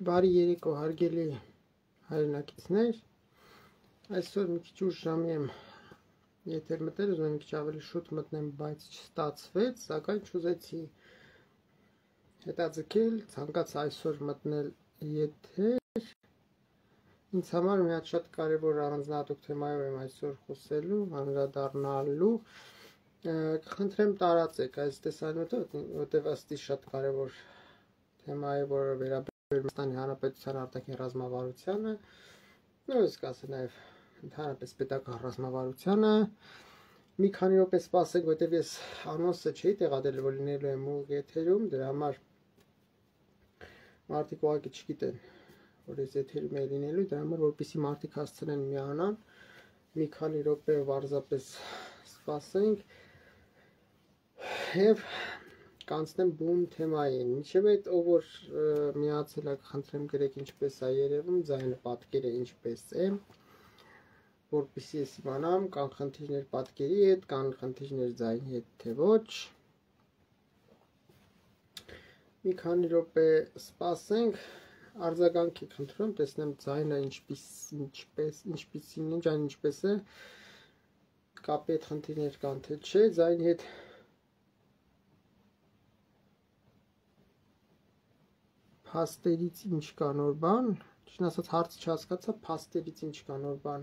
Բարի երեկո, հարգելի հայրենակիցներ, այսօր մի քիչ ուշ ժամի եմ եթեր մտել, ուզում եմ մի քիչ ավելի շուտ մտնեմ, բայց չստացվեց, սակայն չուզեցի հետաձգել, ցանկացա այսօր մտնել եթեր, ինձ համար մի հատ շատ կարևոր առանձնահատուկ թեմայով եմ այսօր խոսելու, անդրադառնալու, կխնդրեմ տարածեք այս տեսանյութը, որտեղ ըստի շատ կարևոր թեմա է, որը վերաբերում է Հանրապետության արտաքին ռազմավարությանը, նույնիսկ ասել նաև ընդհանրապես պետական ռազմավարությանը։ Մի քանի րոպե սպասեք, որտեղ ես անոնսը չէի տեղադրել, որ լինելու եմ ուղիղ եթերում, դրա համար մարդիկ ուղղակի չգիտեն, որ ես եթերում եմ լինելու, դրա համար որպեսզի մարդիկ հասցնեն միանան, մի քանի րոպե պարզապես սպասենք եւ կանցնեմ բուն թեմային։ Մինչև այդ ով որ միացել եք, խնդրեմ գրեք ինչպես է երևում, ձայնը պատկերը ինչպես է, որպեսզի ես իմանամ, կան խնդիրներ պատկերի հետ, կան խնդիրներ ձայնի հետ, թե ոչ։ Մի քանի րոպե սպասենք, արձագանքի խնդրում, տեսնեմ ձայնը ինչպես է, կապի հետ խնդիրներ կան թե չէ, ձայնի հետ փաստերից ինչ կա նոր բան, ճիշտ ասած հարցը չհասկացա, փաստերից ինչ կա նոր բան,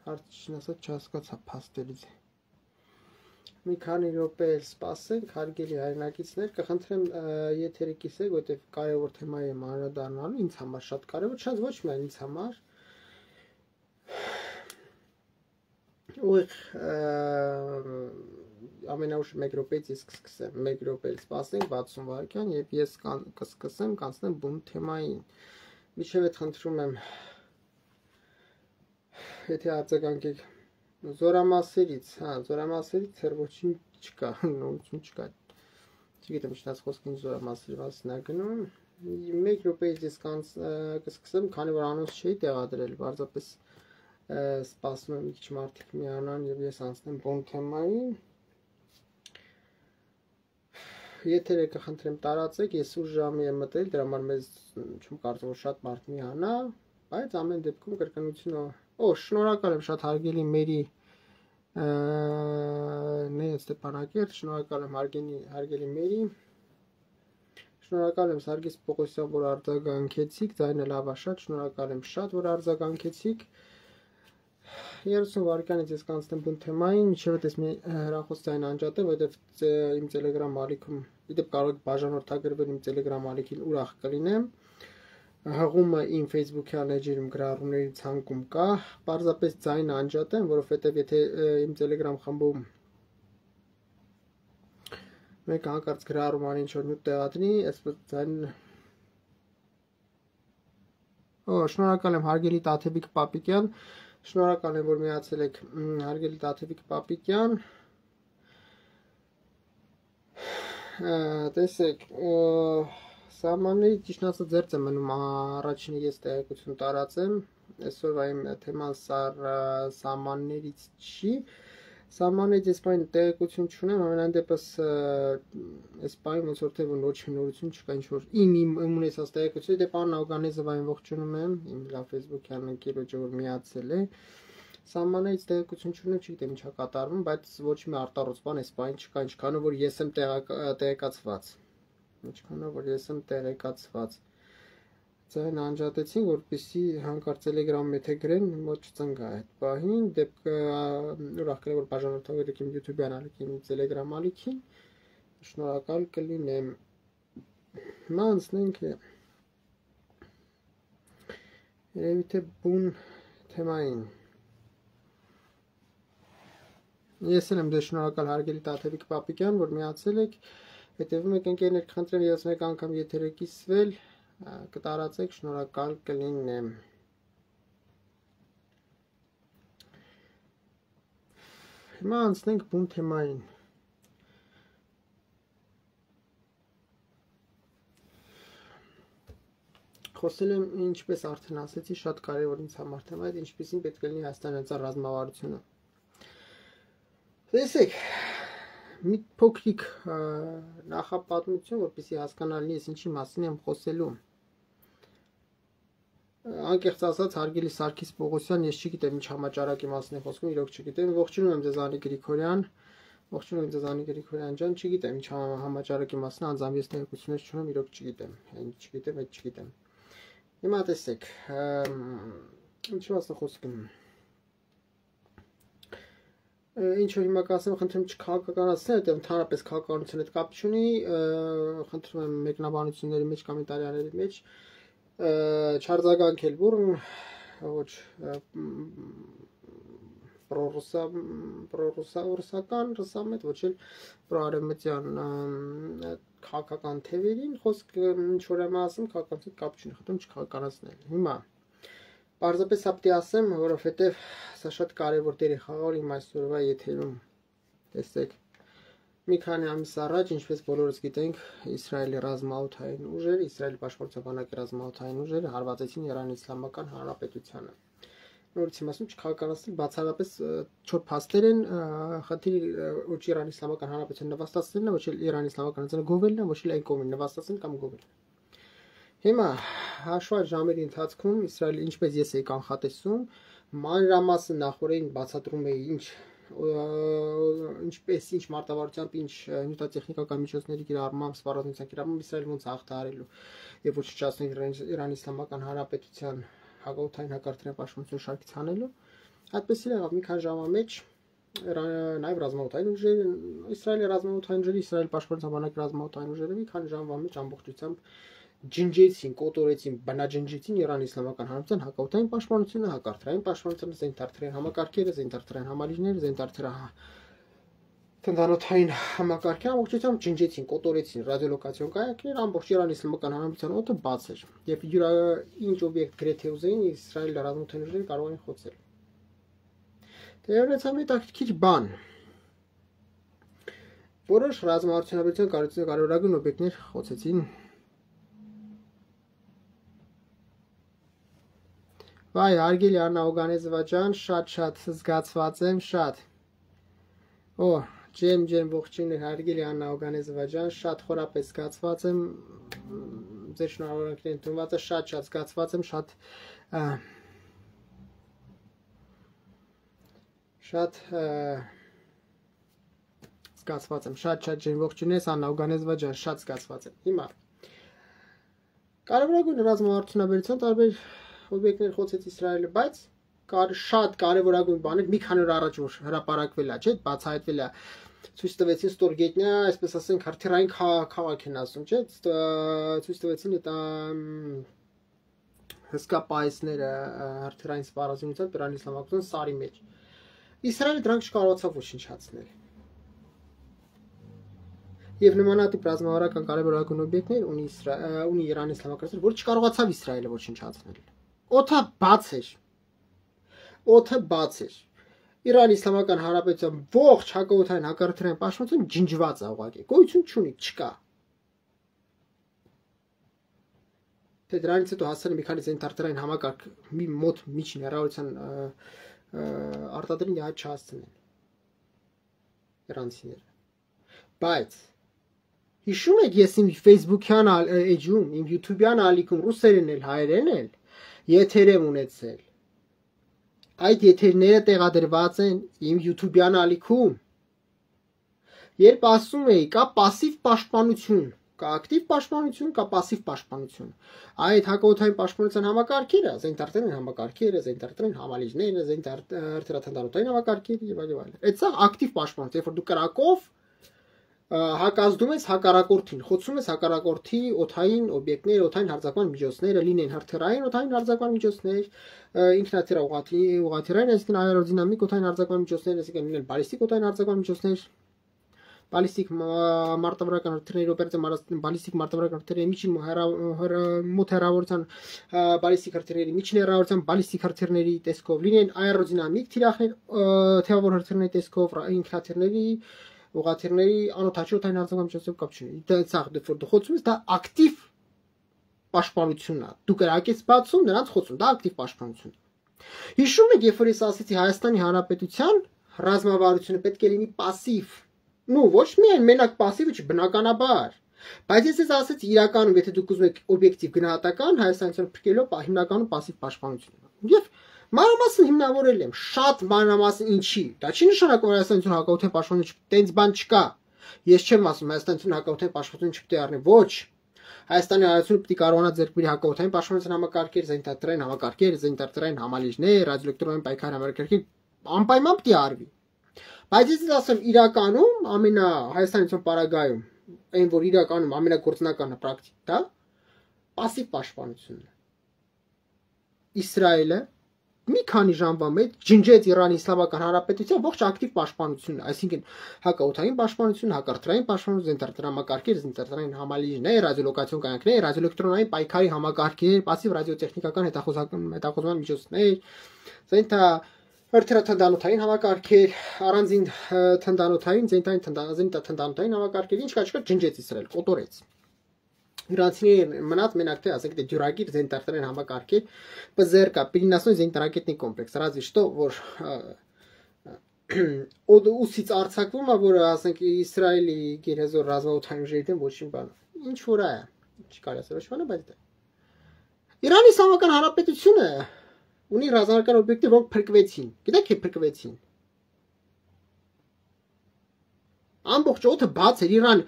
հարցը ճիշտ ասած չհասկացա փաստերից։ Մի քանի րոպե սպասենք, հարգելի հայրենակիցներ, կխնդրեմ եթերը կիսեք, որտեղ կարևոր թեմայի եմ անդրադառնալու, ինձ համար շատ կարևոր, շատ ոչ միայն ինձ համար, ուղիղ ամենաուշ 1 րոպեից ես կսկսեմ, 1 րոպե սպասենք 60 վայրկյան եւ ես կսկսեմ, կանցնեմ բուն թեմային։ Միշտ այդ խնդրում եմ, եթե արձագանքեք զորամասերից, զորամասերից դեռ ոչինչ չկա, նորություն չկա։ Չգիտեմ, ինչնաց խոսքը ինչ զորամասերի մասին է գնում։ 1 րոպեից ես կսկսեմ, քանի որ անոնց չի տեղադրել, պարզապես սպասում եմ մի քիչ մարդիկ միանան եւ ես անցնեմ բուն թեմային։ Եթերը կխնդրեմ տարածեք, ես ուշ ժամի եմ մտել, դրա համար մեզ չեմ կարծում որ շատ մարդ միանա, բայց ամեն դեպքում կրկնությունը, շնորհակալ եմ շատ հարգելի Մերի Ստեփանակերտ, շնորհակալ եմ հարգելի Մերի, շնորհակալ եմ Սարգիս Պողոսյան, որ արձագանքեցիք, ձայնը լավ է, շատ շնորհակալ եմ շատ, որ արձագանքեցիք։ 30 վայրկյանից ես կանցնեմ բուն թեմային, մինչև ես մի հեռախոս ձայն անջատեմ, որովհետև իմ Telegram ալիքում, իդեպ կարող եք բաժանորդագրվել իմ Telegram ալիքին, ուրախ կլինեմ։ Հղումը իմ Facebook-յան էջերում գրառումների ցանկում կա, պարզապես ձայն անջատեմ, որովհետև եթե իմ Telegram խմբում մեկ հանկարծ գրառում անի ինչ-որ նյութ տեղադրի, այսպես ձայն շնորհակալ եմ հարգելի Տաթևիկ Պապիկյան, շնորհակալ եմ, որ միացել եք հարգելի Տաթևիկ Պապիկյան։ Տեսեք, սահմանների ճիշտ ասած ձերծ եմ մնում առաջինը ես տեղեկություն տարածեմ, այսօրվա իմ թեման սահմաններից չի, սահմաններից ես պայն տեղեկություն չունեմ, ամենայն դեպս այս պայն ոնց որ թե ոչ մի նորություն չկա, ինչ որ իմ ունեցած տեղեկություն, դե պարոն Աուգանեզովային ողջունում եմ, իմ լավ Facebook-յան ընկերոջը որ միացել է, սահմաններից տեղեկություն չունեմ, չգիտեմ ինչա կատարվում, բայց ոչ մի արտառոց բան այս պայն չկա, ինչքանով որ ես եմ տեղեկացված, Ձայն անջատեցին, որպեսզի հանկարծ Telegram եթե գրեն, մոտ չծնգա այդ պահին, դեպք ուրախ կլինեմ, որ բաժանորդագրեք իմ YouTube-յան ալիքին, իմ Telegram ալիքին, շնորհակալ կլինեմ։ Հիմա անցնենք երևի թե բուն թեմային։ Ես էլ եմ դե շնորհակալ հարգելի Տաթևիկ Պապիկյան, որ միացել եք, հետևում եք ընկերներ, խնդրեմ ես մեկ անգամ եթերը կիսվել, կտարածեք, շնորհակալ կլինեմ։ Հիմա անցնենք բուն թեմային։ Խոսել եմ, ինչպես արդեն ասեցի, շատ կարևոր ինձ համար թեմա է, ինչպեսին պետք է լինի Հայաստանի ռազմավարությունը։ Տեսեք, մի փոքրիկ նախապատմություն, որպեսզի հասկանալի ես ինչի մասին եմ խոսելու։ անկեղծ ասած հարգելի Սարգիս Պողոսյան, ես չգիտեմ ինչ համաճարակի մասին է խոսքում, իրոք չգիտեմ, ողջունում եմ ձեզ Անի Գրիգորյան, ջան, չգիտեմ ինչ համաճարակի մասին, անձամբ ես տեղեկություններ չունեմ, իրոք չգիտեմ, չգիտեմ։ Հիմա տեսեք, ինչ մասն է խոսքում։ Ինչ որ հիմա կասեմ, խնդրում չքաղաքականացնել, դեռ ընդհանրապես քաղաքականության հետ կապ չունի, խնդրում եմ մեկնաբանությունների մեջ, կոմենտարիաների մեջ չարձագանքել բուրն, ոչ պրոռուսական ռուսամետ, ոչ էլ պրոարևմտյան քաղաքական թևերին, խոսք ինչ որ եմ ասում, քաղաքականության հետ կապ չունի, խնդրում չքաղաքականացնել։ Հիմա Պարզապես ապտի ասեմ, որովհետև սա շատ կարևոր դեր է խաղալ իմ այսօրվա եթերում։ Տեսեք, մի քանի ամիս առաջ, ինչպես բոլորս գիտենք, Իսրայելի ռազմաօդային ուժերը, Իսրայելի պաշտպանության բանակի ռազմաօդային ուժերը հարվածեցին Իրանի Իսլամական Հանրապետությանը։ Նորից իմ ասում չքաղաքականացնել, բացառապես չոր փաստեր են, խնդիրը ոչ Իրանի Իսլամական Հանրապետության նվաստացնելն է, ոչ էլ Իրանի Իսլամական Հանրապետության գովելն է, ոչ էլ այն կողմին նվաստացնել կամ գովելն։ Հիմա հաշվառ ժամերի ընթացքում Իսրայելը ինչպես ես էի կանխատեսում, մանրամասն նախորդին բացատրում էի ինչ մարտավարությամբ, ինչ նյութատեխնիկական միջոցների կիրառմամբ, սպառազինության կիրառմամբ Իսրայելը ոնց հաղթահարելու եւ ոչնչացնել Իրանի Իսլամական Հանրապետության հակաօդային հակարդարային պաշտպանություն շարքից հանելու։ Այդպես էլ եղավ մի քանի ժամվա մեջ նաև ռազմաօդային ուժերը, Իսրայելի ռազմաօդային ուժերը, Իսրայելի պաշտպանության բանակի ռազմաօդային ուժերը մի քանի ժամվա մեջ ամբողջությամբ ջնջեցին, կոտորեցին, բնաջնջեցին Իրանի Իսլամական Հանրապետության հակաօդային պաշտպանությունը, հակարդարային պաշտպանությունը, զենթարթրային համակարգերը, զենթարթրային համալիրները, զենթարթրային համակարգերը ամբողջությամբ ջնջեցին, կոտորեցին, ռադիոլոկացիոն կայքեր, ամբողջ Իրանի Իսլամական Հանրապետության օդը բաց էր։ Եվ ինչ օբյեկտ գրեթե ուզեին Իսրայելի ռազմաօդային ուժերը կարող էին խոցել։ Դերեցա մի տակտիկի բան։ Որոշ ռազմաարդյունաբերության կարևորագույն օբյեկտներ խոցեցին։ Վայ, հարգելի Աննա Օգանեզովա ջան, շատ զգացված եմ, շատ։ Օ, ջեմ, ողջույններ, հարգելի Աննա Օգանեզովա ջան, շատ խորապես զգացված եմ, ձեր շնորհավորանքների ընդունված է, շատ զգացված եմ, շատ ջեմ, ողջույններ, Աննա Օգանեզովա ջան, շատ զգացված եմ։ Հիմա կարևորագույն ռազմաարդյունաբերության տարբեր օբյեկտներ խոցեց Իսրայելը, բայց շատ կարևորագույն բաներ մի քանի օր առաջ որ հրապարակվել է, չէ՞, բացահայտվել է, ցույց տվեցին ստորգետնյա, այսպես ասենք, հրթիռային քաղաք են ասում, չէ՞, ցույց տվեցին այդ հսկա պայեսները հրթիռային սպառազինությամբ Իրանի Իսլամական սարի մեջ։ Իսրայելը դրանք չկարողացավ ոչնչացնել։ Եվ նմանատիպ ռազմավարական կարևորագույն օբյեկտներ ունի Իրանի Իսլամական Հանրապետությունը, որ չկարողացավ Իսրայելը ոչնչացնել։ Օդը բաց էր։ Իրանի Իսլամական Հանրապետության ողջ հակաօդային հակարդարային պաշտպանությունը ջնջված է ուղղակի։ Գոյություն չունի, չկա։ Թե դրանից հետո հասել է մի քանի զենթարթրային համակարգ մի մոտ միջին հեռավորության արտադրին այդ չհասցնեն իրանցիները։ Բայց հիշում եք ես իմ Facebook-յան էջում, իմ YouTube-յան ալիքում ռուսերեն էլ, հայերեն էլ եթեր եմ ունեցել։ Այդ եթերները տեղադրված են իմ YouTube-յան ալիքում։ Երբ ասում էի, կա пассив պաշտպանություն, կա ակտիվ պաշտպանություն, կա пассив պաշտպանություն։ Այդ հակաօդային պաշտպանության համակարգերը, զենթարթրային համակարգերը, զենթարթրային համալիրները, զենթարթրային համակարգերը եւ այլն։ Այդ սա ակտիվ պաշտպանություն, երբ որ դու կրակով հակազդում ես հակառակորդին, խոցում ես հակառակորդի օդային օբյեկտներ, օդային հարձակման միջոցները, լինեն հրթիռային օդային հարձակման միջոցներ, ինքնաթիռ ուղղաթիռային, այսինքն աերոդինամիկ օդային հարձակման միջոցներ, այսինքն լինեն բալիստիկ օդային հարձակման միջոցներ, բալիստիկ մարտավարական հրթիռների օպերացիա բալիստիկ մարտավարական հրթիռների միջին մոտ հեռավորության բալիստիկ հրթիռների միջին հեռավորության բալիստիկ հրթիռների տեսքով, լինեն աերոդինամիկ թիրախներ, թեւավոր հրթիռների տեսքով, ինքնաթիռների ուղղաթիռների անօդաչոթային հարձակման միջոցով կապ չունի։ Դա դու խոցում ես, դա ակտիվ պաշտպանությունն է։ Դու կրակես բացում, նրանց խոցում, դա ակտիվ պաշտպանություն է։ Հիշում եք, երբ որ ես ասացի Հայաստանի Հանրապետության ռազմավարությունը պետք է լինի пассив։ Ոչ միայն մենակ пассив չի, բնականաբար։ Բայց ես ասացի իրականում եթե դուք ուզում եք օբյեկտիվ գնահատական Հայաստանից փրկելով հիմնականում пассив պաշտպանություն։ Եվ մանրամասն հիմնավորել եմ շատ մանրամասն ինչի։ Դա չի նշանակում Հայաստանից հակաօթեն պաշտպանություն տենց բան չկա։ Ես չեմ ասում Հայաստանից հակաօթեն պաշտպանություն չպետք է առնի, ոչ։ Հայաստանի Հանրապետությունը պետք է կարողանա ձեռք բերի հակաօթային պաշտպանության համակարգեր, զենիթատրային համակարգեր, զենիթատրային համալիրներ, ռադիոէլեկտրոնային պայքար համակարգեր անպայման պետք է արվի։ Բայց ես ասեմ իրականում Հայաստանից պարագայում այն որ իրականում ամենագործնականը պրակտիկ դա пассив պաշտպանությունն է։ Իսրայելը մի քանի ժամվա մեջ ջնջեց Իրանի Իսլամական Հանրապետության ողջ ակտիվ պաշտպանությունը, այսինքն հակաօթային պաշտպանություն, հակարդրային պաշտպանություն, զենիթատրամակարգեր, զենիթատրային համալիրներ, ռադիոլոկացիոն կանոններ, ռադիոէլեկտրոնային պայքարի համակարգեր, пассив ռադիոտեխնիկական հետախուզման միջոցներ, հերթերաթնդանոթային համակարգեր, առանձին թնդանոթային, զենիթաթնդանոթային համակարգեր, ինչ կա ջնջեց Իսրայել, կոտորեց։ Իրանցիների մնաց մենակ թե ասենք դյուրագիր զենիթատրային համակարգեր, ՊԶՌԿ, переносной зенитно-ракетный комплекс, разве что որ ուսից արձակվում է, որ ասենք Իսրայելի գերեզոր ռազմաօթային ուժերի դեմ ոչինչ բան։ Ինչ որ է, չի կարելի ասել ոչ բանը, բայց դա։ Իրանի Իսլամական Հանրապետությունը ունի ռազմական օբյեկտներ, որոնք փրկվեցին։ Գիտեք թե փրկվեցին։ Ամբողջ օդը բաց էր Իրան,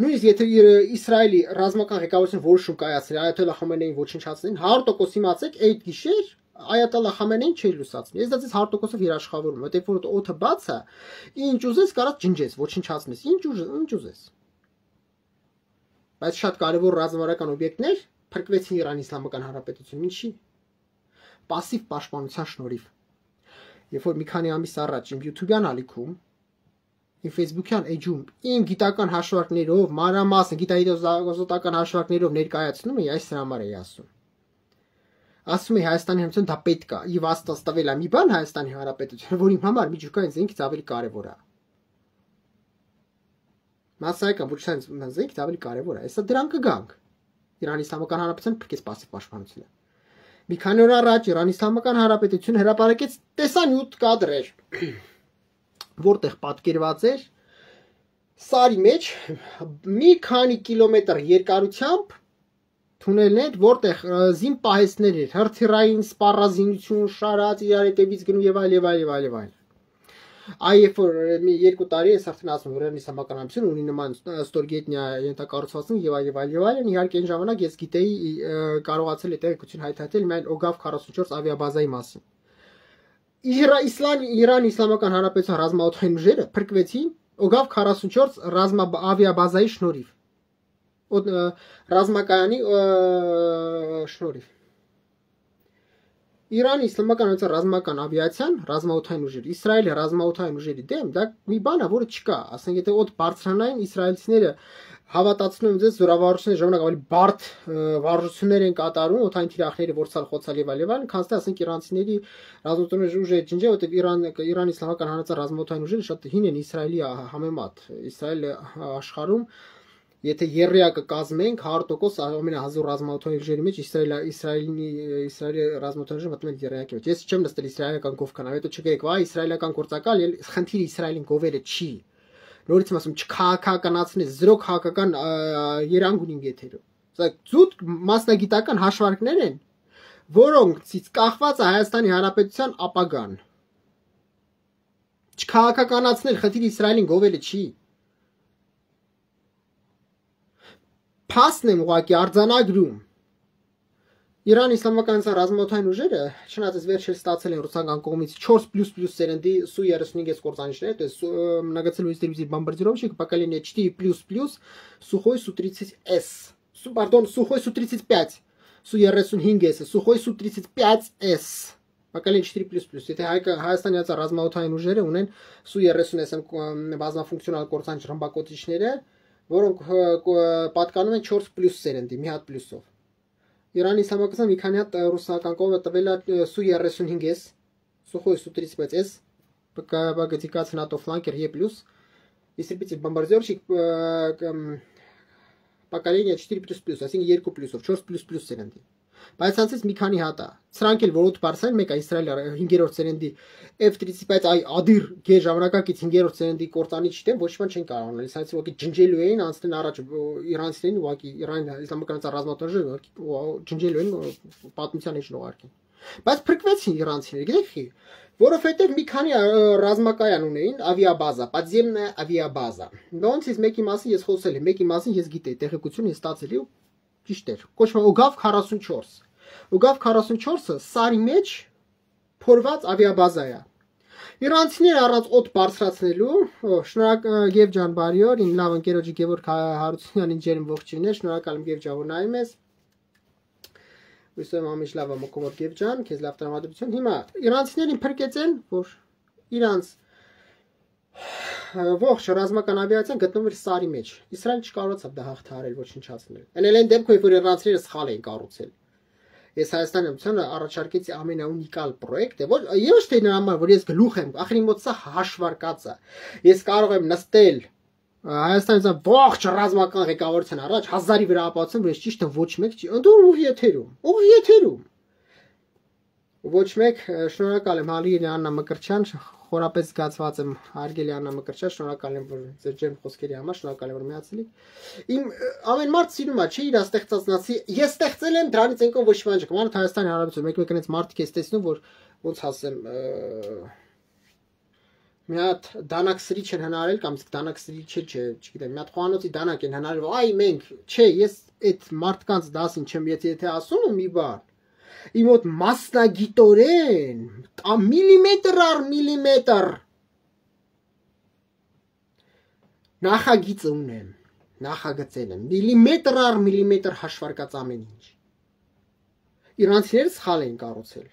նույնիսկ եթե Իսրայելի ռազմական ղեկավարությունը որոշում կայացրել Այաթոլլա Խամենեին ոչնչացնեն, 100% իմացեք, այդ գիշեր Այաթոլլա Խամենեին չէր լուսացնի։ Ես դա ձեզ 100% երաշխավորում, որտեղ որ օդը բաց է, ինչ ուզես կարած ջնջես, ոչնչացնես, ինչ ուզես։ Բայց շատ կարևոր ռազմավարական օբյեկտներ փրկվեցին Իրանի Իսլամական Հանրապետությունում, ինչի։ Պասիվ պաշտպանության շնորհիվ։ Երբ որ մի քանի ամիս առաջ իմ YouTube-յան ալիքում իմ Facebook-յան էջում իմ գիտական հաշվարկներով, մանրամասն գիտահետազոտական հաշվարկներով ներկայացնում էի, այս համար էի ասում։ Ասում էի Հայաստանի Հանրապետություն դա պետք է, եւ Աստված տվել է մի բան Հայաստանի Հանրապետությունը, որ իմ համար միջուկային զենքից ավելի կարևոր է։ Մասսայական ոչնչացման զենքից ավելի կարևոր է։ Այսա դրան կգանք։ Իրանի Իսլամական Հանրապետությունը փրկեց պասիվ պաշտպանությունը։ Մի քանի օր առաջ Իրանի Իսլամական Հանրապետությունը հրապարակեց տեսանյութ կադրեր, որտեղ պատկերված էր սարի մեջ մի քանի կիլոմետր երկարությամբ թունելներ, որտեղ զին պահեստներ էր, հրթիռային սպառազինություն, շարած իրար հետևից գնում եւ այլ եւ այլ եւ այլ եւ այլ։ Այ որ մի 2 տարի ես արդեն ասում որ Իրանի Իսլամական Հանրապետությունը ունի նման ստորգետնյա ենթակառուցվածքներ եւ այլ եւ այլ եւ այլն, իհարկե այն ժամանակ ես գիտեի կարողացել այդ տեղեկություն հայտարարել միայն Օգավ 44 ավիաբազայի մասին։ Իրանի Իսլամական Հանրապետության ռազմաօթային ուժերը փրկվեցին Օգավ 44 ավիաբազայի շնորհիվ։ Ռազմակայանի շնորհիվ։ Իրանի Իսլամական Հանրապետության ռազմական ավիացիան, ռազմաօթային ուժերը, Իսրայելի ռազմաօթային ուժերի դեմ դա մի բան է, որը չկա, ասենք եթե օդ բարձրանային իսրայելցիները հավատացնում են ձեզ զորավարժությունների ժամանակ ավելի բարդ վարժություններ են կատարում, օթային թիրախները որցալ խոցալ եւ այլն, քանց թե ասենք իրանցիների ռազմաօթային ուժերը ջնջել, որտեղ Իրանի Իսլամական Հանրապետության ռազմաօթային ուժերը շատ հին են Իսրայելի համեմատ։ Իսրայելը աշխարհում եթե երրյակը կազմենք 100% ամենահզոր ռազմաօթային ուժերի մեջ Իսրայելի ռազմաօթային ուժը մտնում են երրյակի մեջ։ Ես չեմ նստել իսրայելական գովքան, հետո չգեք, վայ իսրայելական գործակալ, խնդիրը Իսրայելին գովելը չի։ Նորից եմ ասում, չքաղաքականացնես, զրո քաղաքական երանգ ունին եթերում։ Սա զուտ մասնագիտական հաշվարկներ են, որոնցից կախված է Հայաստանի Հանրապետության ապագան։ Չքաղաքականացնել խնդիրը Իսրայելին գովելը չի։ Փաստն եմ ուղղակի արձանագրում։ Իրանի Իսլամական Հանրապետության ռազմաօթային ուժերը, չնայած վերջերս ստացել են ռուսական կողմից 4++ սերնդի Su-35 կործանիչներ, многоцелевой истребитель бомбардировщик поколения 4++, Сухой Су-30С, Сухой Су-35, Su-35S, Сухой Су-35S, поколение 4++։ Եթե Հայաստանի ռազմաօթային ուժերը ունեն Su-30S բազմաֆունկցիոնալ կործանիչ ռմբակոծիչները, որոնք պատկանում են 4+ սերնդի, մի հատ պլյուսով։ Իրանի Իսլամական մի քանի հատ ռուսական կողմը տվել է Su-35S, Сухой Су-35S, погоди-ка НАТО фланкер E+, истребитель бомбардировщик поколение 4++, այսինքն 2+-ով, 4++ սերնդի։ Բայց ցանցից մի քանի հատ է։ Սրանք էլ որոտ բարձրան մեկը Իսրայելը 5-րդ սերնդի F-30, բայց այ ադիր գեր ժամանակակից 5-րդ սերնդի կորտանի չտեն ոչ մի չեն կարող անել։ Սրանց ուղղակի ջնջելու էին անցնեն առաջ իրանցիներին ուղղակի Իրան իսլամական ռազմաճյուղը ջնջելու են պատմության մեջ նողարկին։ Բայց փրկվեցին իրանցիները, գիտեք խի, որովհետև մի քանի ռազմակայան ունեին ավիաբազա, подземная авиабаза։ Ոնց ես մեկի մասին ես խոսել եմ, մեկի մասին ես գիտեի, տեղեկություն ես ստացել ու ճիշտ էր։ Կոչվում է Ուգավ 44։ Ուգավ 44-ը սարի մեջ փորված ավիաբազա է։ Իրանցիները առանց օդ բարձրացնելու, շնորհակալ Գևջան բարի օր, իմ լավ ընկերոջի Գևորգ Հարությունյանին ջերմ ողջույններ, շնորհակալ եմ Գևջան, որ նայում ես։ Հույսով եմ ամիշ լավ եմ ողջ Գևջան, քեզ լավ տրամադրություն։ Հիմա իրանցիներին փրկեցին, որ իրանց ողջ ռազմական ավիացիան գտնվում էր սարի մեջ։ Իսրայել չկարողացավ դա հաղթահարել, ոչնչացնել։ Այն դեպքում, որ իրանցիները սխալ էին կառուցել։ Ես Հայաստանի Հանրապետությունը առաջարկեցի ամենաունիկալ պրոյեկտ է, որ ոչ թե նրա համար, որ ես գլուխ եմ, ախր իմ մոտ սա հաշվարկած է։ Ես կարող եմ նստել Հայաստանի ողջ ռազմական ղեկավարության առաջ 1000-ի վրա ապացուցեմ, որ ես ճիշտ եմ ոչ մեկ չի, ընդու ուղի եթերում։ Ոչ մեկ, շնորհակալ եմ Հալի Աննա Մկրտչյան, խորապես զգացված եմ հարգելի Աննա Մկրտչյան, շնորհակալ եմ որ ձեր ջերմ խոսքերի համար, շնորհակալ եմ որ միացել եք։ Իմ ամեն մարդ սիրում է, չի իր ստեղծածնացի, ես ստեղծել եմ դրանից ենքով ոչ մի բան չկա։ Մանավանդ Հայաստանի Հանրապետություն մեկ-մեկնից մարդիկ ես տեսնում, որ ոնց ասեմ, մի հատ դանակ սրիչ են հնարել կամ դանակ սրիչ չէ, չգիտեմ, մի հատ խոհանոցի դանակ են հնարել, այ մենք, չէ, ես այդ մարդկանց դասին չեմ, եթե ասում եմ մի բան, իմ մոտ մասնագիտորեն միլիմետր առ միլիմետր նախագիծը ունեմ, նախագծել եմ, միլիմետր առ միլիմետր հաշվարկած ամեն ինչ։ Իրանցիները սխալ էին կառուցել։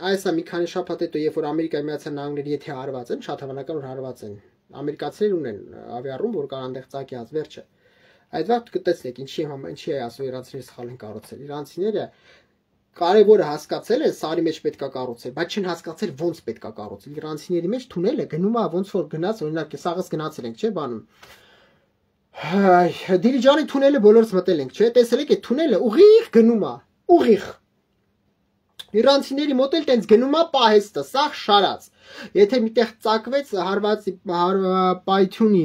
Այսա մի քանի շաբաթ հետո, երբ որ Ամերիկայի Միացյալ Նահանգները եթե հարված են, շատ հավանական որ հարված են։ Ամերիկացիներ ունեն ավիառում, որ կարող այնտեղ ծակի հաց վերջը։ Այդ վաղ կտեսնեք ինչի է ասում իրանցիները սխալ են կառուցել։ Իրանցիները կարևորը հասկացել են սարի մեջ պետքա կառուցել, բայց չեն հասկացել ոնց պետքա կառուցել։ Իրանցիների մեջ թունելը գնում է ոնց որ գնաց, օրինակ սաղս գնացել ենք, չէ՞ բանում։ Դիլիջանի թունելը բոլորս մտել ենք, չէ՞, տեսել եք այդ թունելը ուղիղ գնում է, ուղիղ։ Իրանցիների մոտ էլ տենց գնում է պահեստը, սա շարած։ Եթե միտեղ ծակվեց հարվածի պայթյունի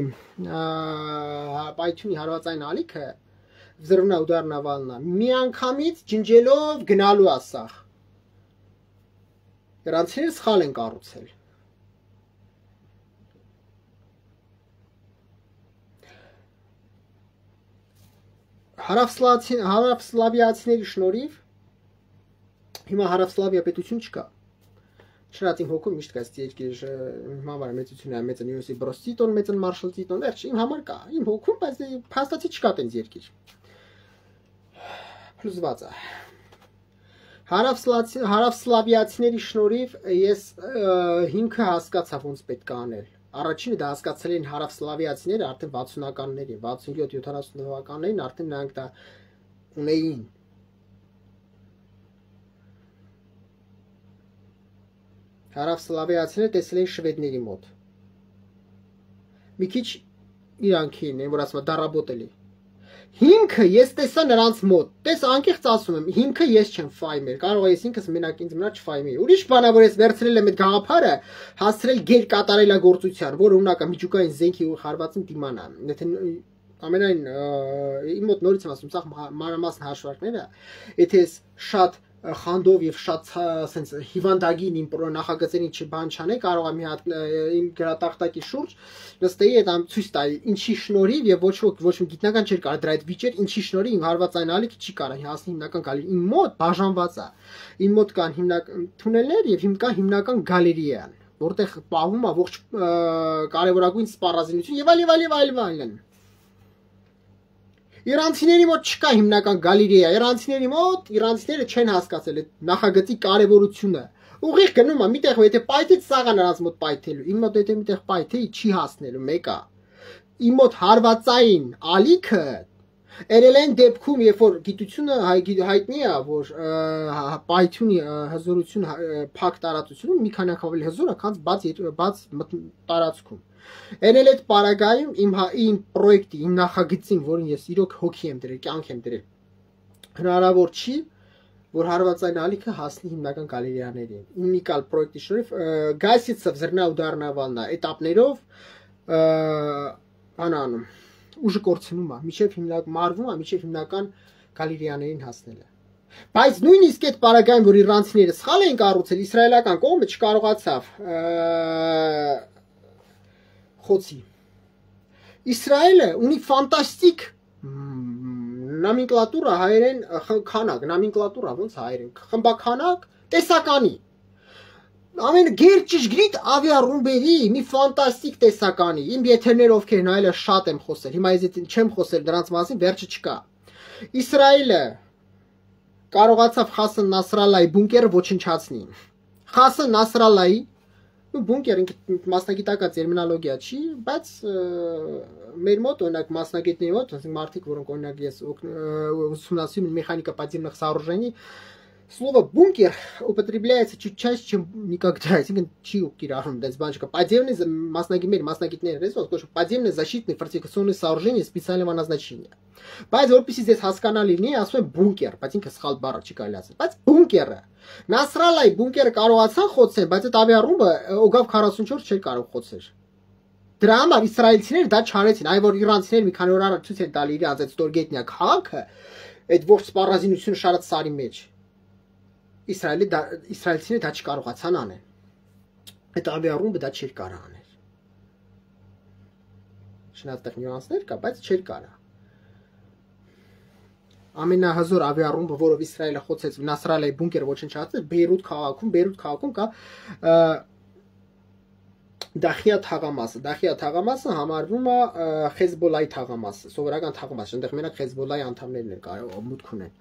հարվածային ալիքը, взрывная ударная волна, միանգամից ջնջելով գնալու է սա։ Իրանցիները սխալ են կառուցել։ Հարավսլավիացիների շնորհիվ հիմա Հարավսլավիա պետություն չկա։ Շրատ իմ հոգում միշտ կա այս երկիր համար մեծություն է, մեծն Յոսիփ Բրոս Տիտոն, մեծն Մարշալ Տիտոն, վերջ իմ համար կա, իմ հոգում, բայց փաստացի չկա տենց երկիր։ Փլուզված է։ Հարավսլավիացիների շնորհիվ ես հիմքը հասկացա ոնց պետք է անել։ Առաջինը դա հասկացել են հարավսլավիացիները արդեն 60-ականներին, 67-70 թվականներին արդեն նրանք դա ունեին։ Հարավսլավիացիները տեսել են շվեդների մոտ։ Մի քիչ իրանքին են, որ ասում է դարաբոտելի։ Հիմքը ես տեսա նրանց մոտ, տես անկեղծ ասում եմ, հիմքը ես չեմ ֆայմել, կարող է ես ինքս մենակ ինձ մնա չֆայմի։ Ուրիշ բան է, որ ես վերցրել եմ այդ գաղափարը, հասցրել գեր կատարելագործության, որը ունակ է միջուկային զենքի ու հարվածին դիմանա։ Եթե ամենայն իմ մոտ նորից եմ ասում, սա մանրամասն հաշվարկները, եթե ես շատ խանդով եւ շատ sense հիվանդագին իմ նախագծերին չբան չանե, կարող է մի հատ իմ գրատախտակի շուրջ նստեի այդ ցույց տայի ինչի շնորհիվ եւ ոչ մի գիտնական չէր կարող դրա այդ վիճեր ինչի շնորհիվ իմ հարվածային ալիքը չի կարող հասնի հիմնական գալերի իմ մոտ բաժանված է իմ մոտ կան հիմնական թունելներ եւ հիմնական հիմնական գալերիան որտեղ պահվում է ողջ կարևորագույն սպառազինություն եւ այլն Իրանցիների մոտ չկա հիմնական գալերեա, իրանցիները չեն հասկացել այդ նախագծի կարևորությունը։ Ուղիղ գնում է, միտեղ եթե պայթից սաղ է նրանց մոտ պայթելու, իմ մոտ եթե միտեղ պայթեի չի հասնելու, մեկը։ Իմ մոտ հարվածային ալիքը Երելեն դեպքում, երբ որ գիտությունը հայտնի է, որ պայթյունի հզորություն փակ տարածությունում մի քանի ավելի հզոր է, քան բաց տարածքում։ Երել այդ պարագայում իմ պրոյեկտի, իմ նախագծին, որին ես իրոք հոգի եմ դրել, կյանք եմ դրել, հնարավոր չի, որ հարվածային ալիքը հասնի հիմնական գալերեաներին։ Ունիկալ պրոյեկտի շնորհիվ գայսիցը զրնա ուդառնավալնա էտապներով անանում ուժը կորցնում է, միջև հիմնական մարվում է, միջև հիմնական գալերեաներին հասնելը։ Բայց նույնիսկ այդ պարագայում, որ իրանցիները սխալ էին կառուցել, իսրայելական կողմը չկարողացավ խոցի։ Իսրայելը ունի ֆանտաստիկ նոմենկլատուրա հայերեն քանակ, նոմենկլատուրա ոնց հայերեն, խմբականակ, տեսականի։ Ամեն գերճշգրիտ ավիառումբերի մի ֆանտաստիկ տեսականի։ Իմ եթերներ ովքեր նայել շատ եմ խոսել։ Հիմա ես չեմ խոսել դրանց մասին, վերջը չկա։ Իսրայելը կարողացավ Խասան Նասրալլայի բունկերը ոչնչացնի։ Խասան Նասրալլայի բունկերը մասնագիտական տերմինոլոգիա չի, բայց մեր մոտ օրինակ մասնագետների մոտ, ասենք մարդիկ, որոնք օրինակ ես ուսումնասիրում եմ մեխանիկա подземных сооружений, слово бункер употребляется чуть чаще, чем никогда. Այսինքն չի կիրառում դες բան չկա։ Подземные մասնագետները ռեսուրս, կոչվում подземные защитные фортификационные сооружения специального назначения։ Բայց որպեսզի ձեզ հասկանալի լինի, ասում եմ բունկեր, բայց ինքը սխալ բառ չի կարելի ասել։ Բայց բունկերը Նասրալլայի բունկերը կարողացան խոցել, բայց այդ ավիառումբը օգավ 44 չէր կարող խոցել։ Դրա համար իսրայելցիները դա չարեցին, այ որ իրանցիները մի քանի օր առաջ ցույց են տալի իրանց այդ ստորգետնյա քաղաքը, այդ ողջ սպառազինությունը շարած սարի մեջ։ Իսրայելցիները դա չկարողացան անել։ Այդ ավիառումբը դա չէր կարող անել։ Շնորհ այդտեղ նյուանսներ կա, բայց չէր կարող։ Ամենահզոր ավիառումբը, որով Իսրայելը խոցեց Նասրալլայի բունկերը ոչնչացրեց, Բեյրութ քաղաքում կա Դախիա թաղամասը համարվում է Խեզբոլայի թաղամաս, սովորական թաղամաս, այնտեղ մենակ Խեզբոլայի անդամներն են կարող մուտք ունեն։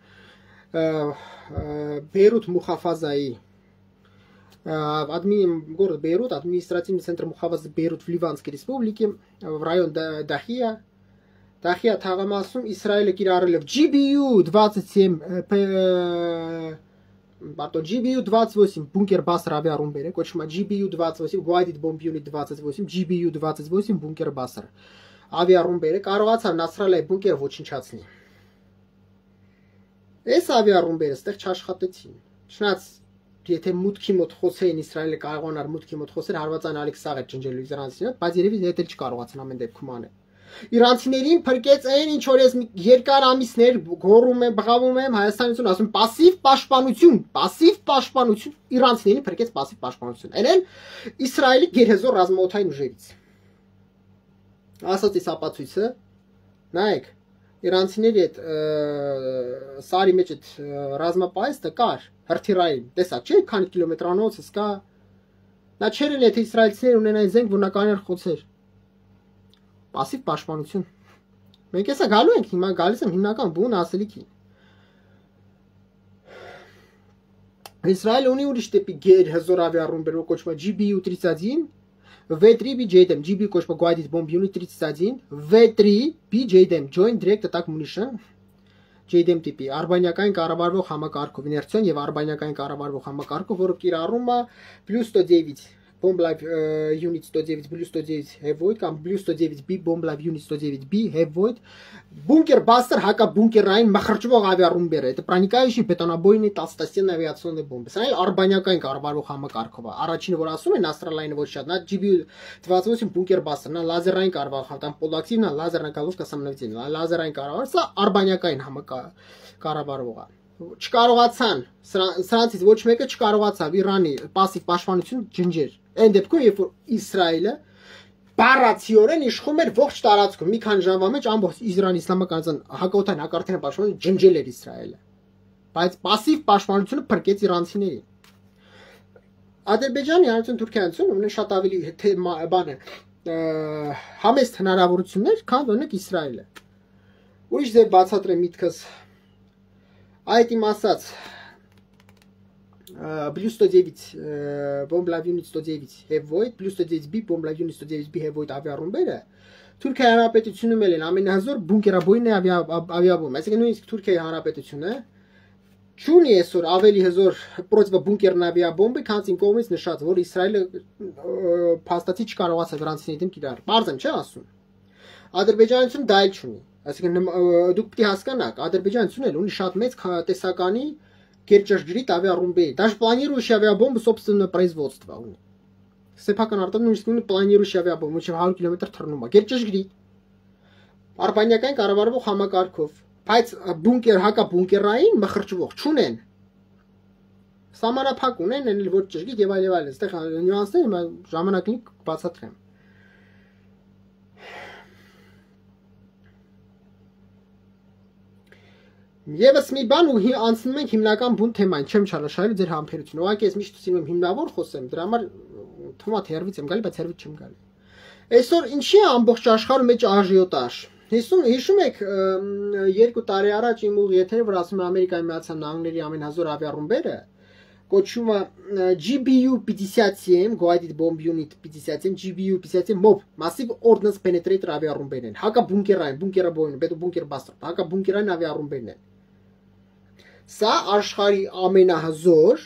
Բեյրութ Մուխաֆազայի город Бейрут, административный центр Мухафазы Бейрут в Ливанской республике, в район Дахия թաղամասում Իսրայելը կիրառել է GBU-28 բունկեր բասր ավիառումբեր, կոչվում է GBU-28 Guided Bomb Unit 28, GBU-28 բունկեր բասր ավիառումբերը կարողացան Նասրալլայի բունկերը ոչնչացնի։ Այս ավիառումբերը ստեղ չաշխատեցին։ Չնայած եթե մուտքի մոտ խոսեին Իսրայելը կարողանար մուտքի մոտ խոսել հարվածային ալիք սաղ է ջնջելու իրանցիներին, բայց երևի դա էլ չկարողացան ամեն դեպքում անել։ Իրանցիներին փրկեց այն ինչ որ ես երկար ամիսներ գոռում եմ, բղավում եմ Հայաստանից ասում пассив պաշտպանություն, իրանցիներին փրկեց пассив պաշտպանություն։ Այլ Իսրայելի գերհզոր ռազմաօդային ուժերից։ Ասացի ապացույցը, նայեք, իրանցիների այդ սարի մեջ այդ ռազմապայստը կար, հրթիռային, տեսա, չէ՞, քանի կիլոմետրանոցս կա։ Նա չէր էլ եթե իսրայելցիները ունենային զենք, որ նա կաներ խոցեր։ Պասիվ պաշտպանություն։ Մենք էսա գալու ենք, հիմա գալիս եմ հիմնական բուն ասելիքին։ Իսրայելը ունի ուրիշ տիպի գերհզոր ավիառումբեր, որ կոչվում է GBU-31, V3B JDAM, GBU կոչվում է Guided Bomb Unit 31, V3B JDAM, Joint Direct Attack Munition, JDAM տիպի, արբանյակային կառավարվող համակարգով, իներցիոն եւ արբանյակային կառավարվող համակարգով, որը կիրառում է +109 Bomb Live Unit 109 +109 Heavy կամ +109B Bomb Live Unit 109B Heavy Бункер Бастер հակաբունկերային մխրճվող ավիառումբեր է։ Это проникающие бетонобойные толстостенные авиационные бомбы։ Սա էլ արբանյակային կառավարվող համակարգով է։ Առաջինը որ ասում են Նասրալլային ոչ շատ, նա GBU-28 բունկեր Бастер, նա լազերային կառավարող, там полуактивная лазерная головка самонаведения, լազերային կառավարող, սա արբանյակային կառավարող է։ Չկարողացան, սրանցից ոչ մեկը չկարողացավ Իրանի пассив պաշտպանություն ջնջեր։ Այն դեպքում, երբ որ Իսրայելը բառացիորեն իշխում էր ողջ տարածքում, մի քանի ժամվա մեջ ամբողջ Իրանի իսլամական հակաօդային հակարդային պաշտպանությունը ջնջել էր Իսրայելը։ Բայց пассив պաշտպանությունը փրկեց իրանցիներին։ Ադրբեջանի հանրություն Թուրքիայից ունեն շատ ավելի բան է, համեստ հնարավորություններ, քան օրինակ Իսրայելը։ Ուրիշ ձև բացատրեմ միտքս Այդ իմ ասած +109 Bomb Live Unit 109 Heavy, +109B Bomb Live Unit 109B Heavy ավիառումբերը Թուրքիայի Հանրապետությունում են ամենահզոր բունկերաբույն ավիաբոմբ։ Այսինքն նույնիսկ Թուրքիայի Հանրապետությունը չունի այսօր ավելի հզոր պրոտիվաբունկերն ավիաբոմբը, քան իմ կողմից նշած, որ Իսրայելը փաստացի չկարողացավ իրանցիների դեմ կիրառել։ Բարձր չէ՞ ասում։ Ադրբեջանությունը դա էլ չունի։ Այսինքն դուք պետք է հասկանաք, ադրբեջանցիներն ունի շատ մեծ տեսականի գերճշգրիտ ավիառումբեր, даже планирующие авиабомбы собственного производства ունի։ Սեփական արտադրություն ունի планирующие авиабомбы, մինչև 100 կիլոմետր թռնում է, գերճշգրիտ։ Արբանյակային կառավարվող համակարգով, բայց բունկեր, հակաբունկերային մխրճվող չունեն։ Սահմանափակ ունեն, էլ ոչ ճշգրիտ եւ այլ եւ այլ։ Այստեղ նյուանսները ժամանակին բացատրեմ։ Եվս մի բան ու անցնում ենք հիմնական բուն թեմային, չեմ չարաշահել ձեր համբերությունը։ Ուղղակի ես միշտ սիրում եմ հիմնավոր խոսեմ, դրա համար թվում է թե հերվից եմ գալի, բայց հերվից չեմ գալի։ Այսօր ինչի է ամբողջ աշխարհում մեջ աժիոտաժ։ Հիշում եք 2 տարի առաջ իմ ուղ եթերը, որ ասում է Ամերիկայի Միացյալ Նահանգների ամենահզոր ավիառումբերը, կոչվում է GBU-57, Guided Bomb Unit 57, GBU-57 MOB, Massive Ordnance Penetrator ավիառումբերն են, հակաբունկերային, բունկերաբոյն, բետոբունկեր-բաստր, հակաբունկերային ավիառումբերն են։ Սա աշխարհի ամենահզոր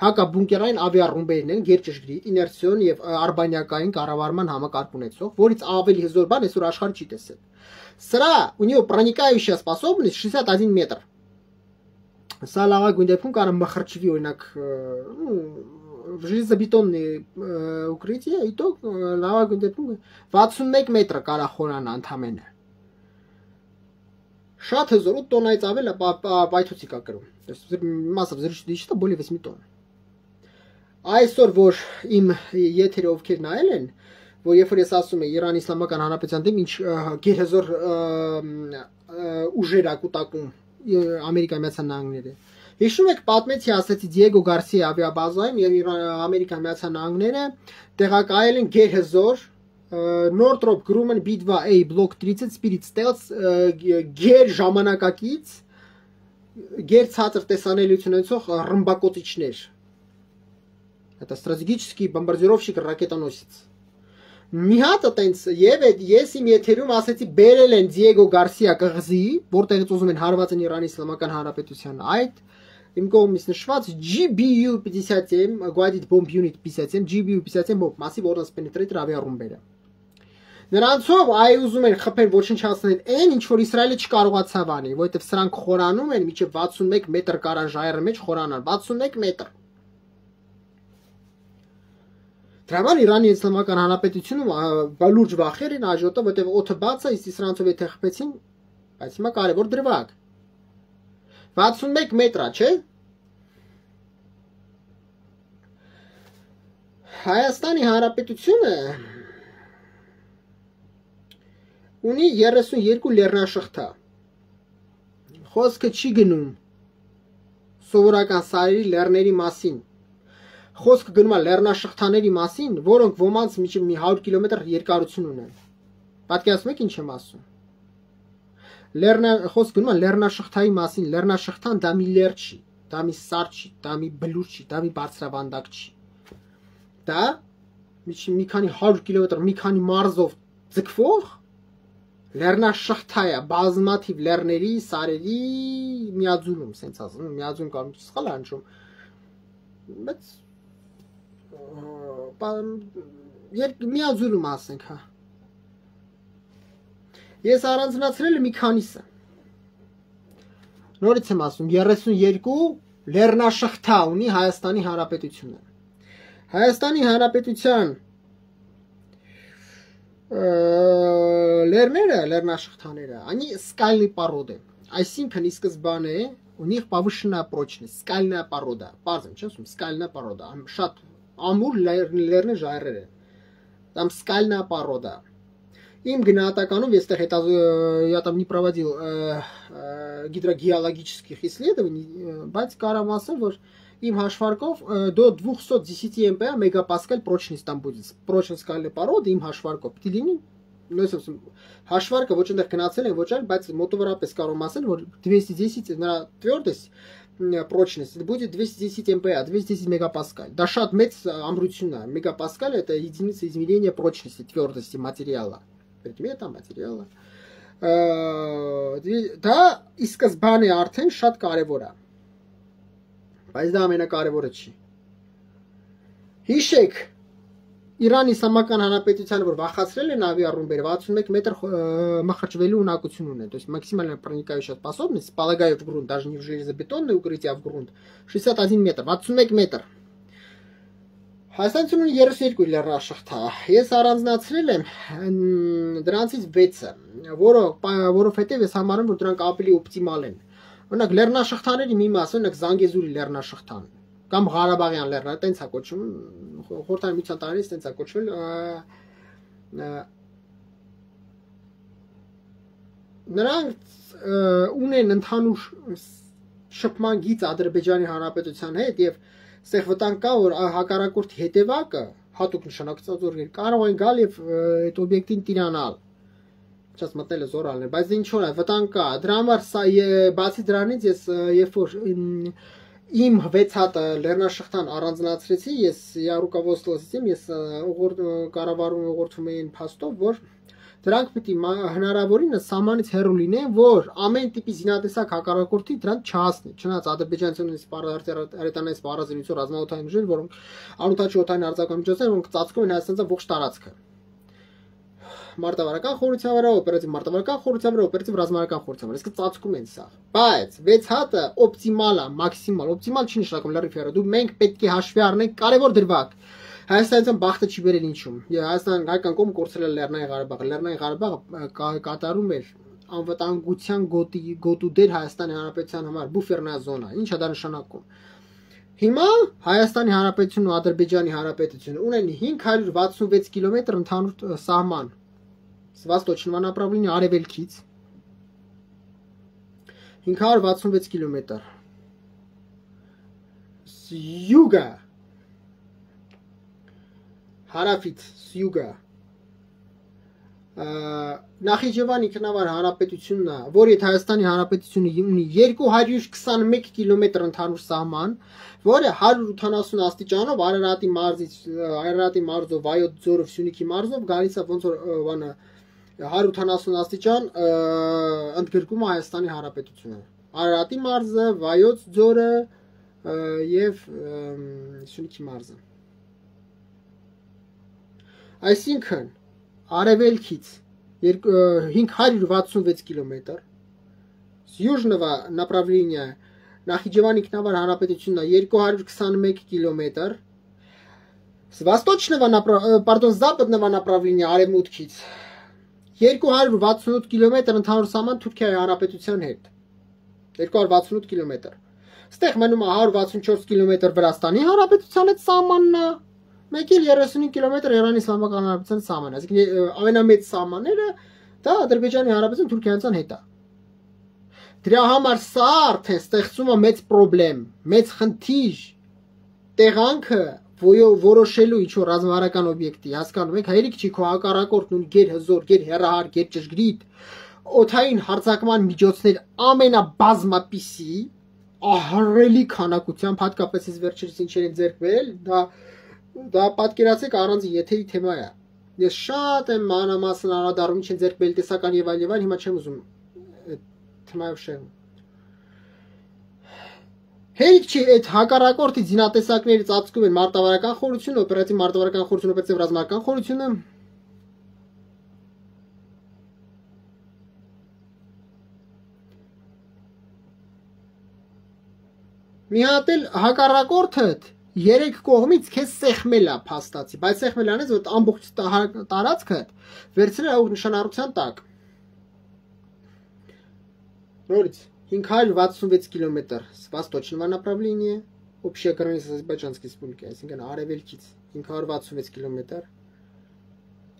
հակաբունկերային ավիառումբերն են, գերճշգրիտ, իներցիոն եւ արբանյակային կառավարման համակարգ ունեցող, որից ավելի հզոր բան այսօր աշխարհը չի տեսել։ Սրա у него проникающая способность 61 метр։ Սա լավագույն դեպքում կարող մխրճվի, օրինակ, железобетонные укрытия, итог լավագույն դեպքում 61 մետր կարող խորանա ընդամենը։ Շատ հզոր 8 տոննայից ավել պայթուցիկ է կրում։ Մասը взрывчатый вещества более 8 տոնн։ Այսօր որ իմ եթերը ովքեր նայել են, որ երբ որ ես ասում եմ Իրանի Իսլամական Հանրապետության դեմ ինչ գերհզոր ուժեր ակուտակում Ամերիկայի Միացյալ Նահանգները։ Հիշում եք պատմեցի ասացի Դիեգո Գարսիա ավիաբազայում եւ Ամերիկայի Միացյալ Նահանգները տեղակայել են գերհզոր Northrop Grumman B2A Block 30 Spirit Stealth գեր ժամանակակից գեր ցածր տեսանելիություն ունեցող ռմբակոծիչներ։ Это стратегический бомбардировщик ракетоносец։ Մի հատ այտենց եւ ես իմ եթերում ասեցի բերել են Դիեգո Գարսիա կղզի, որտեղից ուզում են հարված են Իրանի Իսլամական Հանրապետության այդ իմ կողմից նշված GBU-57 Guided Bomb Unit 57 GBU-57 MOB Massive Ordnance Penetrator ավիառումբերը։ Նրանցով այ ուզում են խփել ոչնչացնել այն ինչ որ Իսրայելը չկարողացավ անի, որովհետեւ սրանք խորանում են մինչեւ 61 մետր կարան ժայռի մեջ խորանան, 61 մետր։ Դրա համար Իրանի Իսլամական Հանրապետությունում լուրջ վախեր են աժոտը, որովհետեւ օդը բաց է, իսկ սրանցով եթե խփեցին, բայց հիմա կարևոր դրվագ։ 61 մետր է, չէ՞։ Հայաստանի Հանրապետությունը ունի 32 լեռնաշղթա։ Խոսքը չի գնում սովորական սարերի լեռների մասին։ Խոսքը գնում է լեռնաշղթաների մասին, որոնք ոմանց միջև մի 100 կիլոմետր երկարություն ունեն։ Պատկերացնում եք ինչ եմ ասում։ Խոսքը գնում է լեռնաշղթայի մասին, լեռնաշղթան դա մի լեռ չի, դա մի սար չի, դա մի բլուր չի, դա մի բարձրավանդակ չի։ Դա մի քանի 100 կիլոմետր, մի քանի մարզով ձգվող լեռնաշղթա է, բազմաթիվ լեռների, սարերի միաձուլում, սենց ասում, միաձուլում կամ սխալ է հնչում, բայց միաձուլում ասենք, հա։ Ես առանձնացրել եմ մի քանիսը։ Նորից եմ ասում, 32 լեռնաշղթա ունի Հայաստանի Հանրապետությունը։ Հայաստանի Հանրապետության լեռները, լեռնաշղթաները, они скальной породы. Այսինքն ի սկզբանե у них повышенная прочность, скальная порода. Բարձր, չէ՞, ասում, скальная порода. Շատ ամուր լեռներ ժայռեր են։ Там скальная порода. Им гнатоканом, если я там не проводил гидрогеологических исследований, բայց կարամ ասել, որ им հաշվարկով до 210 МПа мегапаскаль прочность там будет. Прочность скальной породы им հաշվարկով պիտի լինի, նույնիսկ հաշվարկը ոչ այնտեղ գնացել են, ոչ այլ, բայց մոտավորապես կարող եմ ասել, որ 210 նրա твердость прочность будет 210 МПа, 210 мегапаскаль. Да շատ մեծ ամրություն է. Мегапаскаль это единица измерения прочности, твердости материала. Предмета, материала. Դա ի սկզբանե արդեն շատ կարևոր է։ Բայց դա ամենակարևորը չի։ Հիշեք, Իրան Իսլամական Հանրապետությանը, որ վախացրել են ավիառումբերը, 61 метр махачвելու ունակություն ունեն, то есть максимально проникающая способность, полагаю, в грунт, даже не в железобетонное укрытие, а в грунт, 61 метр, 61 метр. Հայաստանում 32 լեռնաշղթա, ես առանձնացրել եմ դրանցից 6-ը, որովհետև ես համարում, որ դրանք ավելի օպտիմալ են։ Օրինակ լեռնաշղթաների մի մասը, օրինակ Զանգեզուրի լեռնաշղթան, կամ Ղարաբաղյան լեռնաշղթան, տենց է կոչվում, Խորհրդային Միության տարիներից տենց է կոչվել, նրանք ունեն ընդհանուր շփման գիծ Ադրբեջանի Հանրապետության հետ եւ Սեղ վտանգ կա, որ հակառակորդի հետևակը հատուկ նշանակված օրեր կարող են գալ եւ այդ օբյեկտին տիրանալ։ Չես մտնել զորալն է, բայց ինչ որ է վտանգ կա։ Դրա համար սա բացի դրանից ես երբ որ իմ 6 հատը լեռնաշղթան առանձնացրեցի, ես руководствовался եմ, ես կառավարում ուղղորդում էին փաստով, որ դրանք պիտի հնարավորինս սահմանից հեռու լինեն, որ ամեն տիպի զինատեսակ հակառակորդի դրանք չհասնի։ Չնայած ադրբեջանցիների հրետանային սպառազինություն ռազմաօդային ուժեր, որոնք անօդաչուօդային արձակման միջոցներ, որոնք ծածկում են Հայաստանի ողջ տարածքը։ Մարտավարական խորհրդության վրա, օպերատիվ մարտավարական խորհրդության վրա, օպերատիվ ռազմական խորհրդության վրա, իսկ ծածկում են սա։ Բայց 6 հատը օպտիմալ է, մաքսիմալ, օպտիմալ չի նշանակում լրիվ հեռու։ Դու մենք պետք է հաշվի առնենք կարևոր դրվագ։ Հայաստանցիան բախտը չի բերել ինչում։ Հայաստան հայկական կողմը կորցրել է Լեռնային Ղարաբաղը։ Լեռնային Ղարաբաղը կատարում էր անվտանգության գոտու դեր Հայաստանի Հանրապետության համար բուֆերնա զոնա։ Ինչ է դա նշանակում։ Հիմա Հայաստանի Հանրապետությունն ու Ադրբեջանի Հանրապետությունը ունեն 566 կիլոմետր ընդհանուր սահման։ С восточного направления արևելքից 566 կիլոմետր։ С юга հարավից սյուգա Նախիջևանի ինքնավար հանրապետությունն է, որ այդ Հայաստանի Հանրապետությունը ունի 221 կիլոմետր ընդհանուր սահման, որը 180 աստիճանով Արարատի մարզով, Վայոց ձորով, Սյունիքի մարզով գալիս է ոնց որ բանը 180 աստիճան ընդգրկում է Հայաստանի Հանրապետությունը։ Արարատի մարզը, Վայոց ձորը եւ Սյունիքի մարզը։ Այսինքն արևելքից 566 կիլոմետր, с южного направления Նախիջևանի ինքնավար հանրապետությունն 221 կիլոմետր, с восточного, пардон, западного направления արևմուտքից 268 կիլոմետր ընդհանուր սահման Թուրքիայի հանրապետության հետ։ 268 կիլոմետր։ Ստեղ մնում է 164 կիլոմետր Վրաստանի հանրապետության հետ սահմանն է։ 135 կիլոմետր Իրանի Իսլամական Հանրապետության սահմանն է, այսինքն ամենամեծ սահմանները դա Ադրբեջանի Հանրապետության Թուրքիայից հետ է։ Դրա համար սա արդեն ստեղծում է մեծ խնդրեմ, մեծ խնդիր տեղանքը որոշելու ինչ որ ռազմավարական օբյեկտի, հասկանում եք, հայրիկ չի քո հակառակորդն ունի գեր հզոր, գեր հեռահար, գեր ճշգրիտ օդային հարձակման միջոցներ ամենաբազմապիսի ահռելի քանակությամբ, հատկապես այս վերջերս ինչեր են ձեռք բերել, դա պատկերացեք առանց եթերի թեմա է։ Ես շատ եմ մանրամասն անդրադառնում ինչ են ձեռք բերել տեսական եւ այլ, հիմա չեմ ուզում թեմայով շեղում։ Հերիք չի այդ հակառակորդի զինատեսակների ծածկում են մարտավարական խորհրդությունը, օպերատիվ մարտավարական խորհրդությունը, օպերատիվ ռազմական խորհրդությունը։ Մի հատ էլ հակառակորդդ երեք կողմից քեզ սեղմել է փաստացի, բայց սեղմել անես որ ամբողջ տարածքը վերցրել է նշանառության տակ։ Նորից 566 կիլոմետր с восточного направления, общая граница Азербайджанской республики, այսինքն արևելքից 566 կիլոմետր,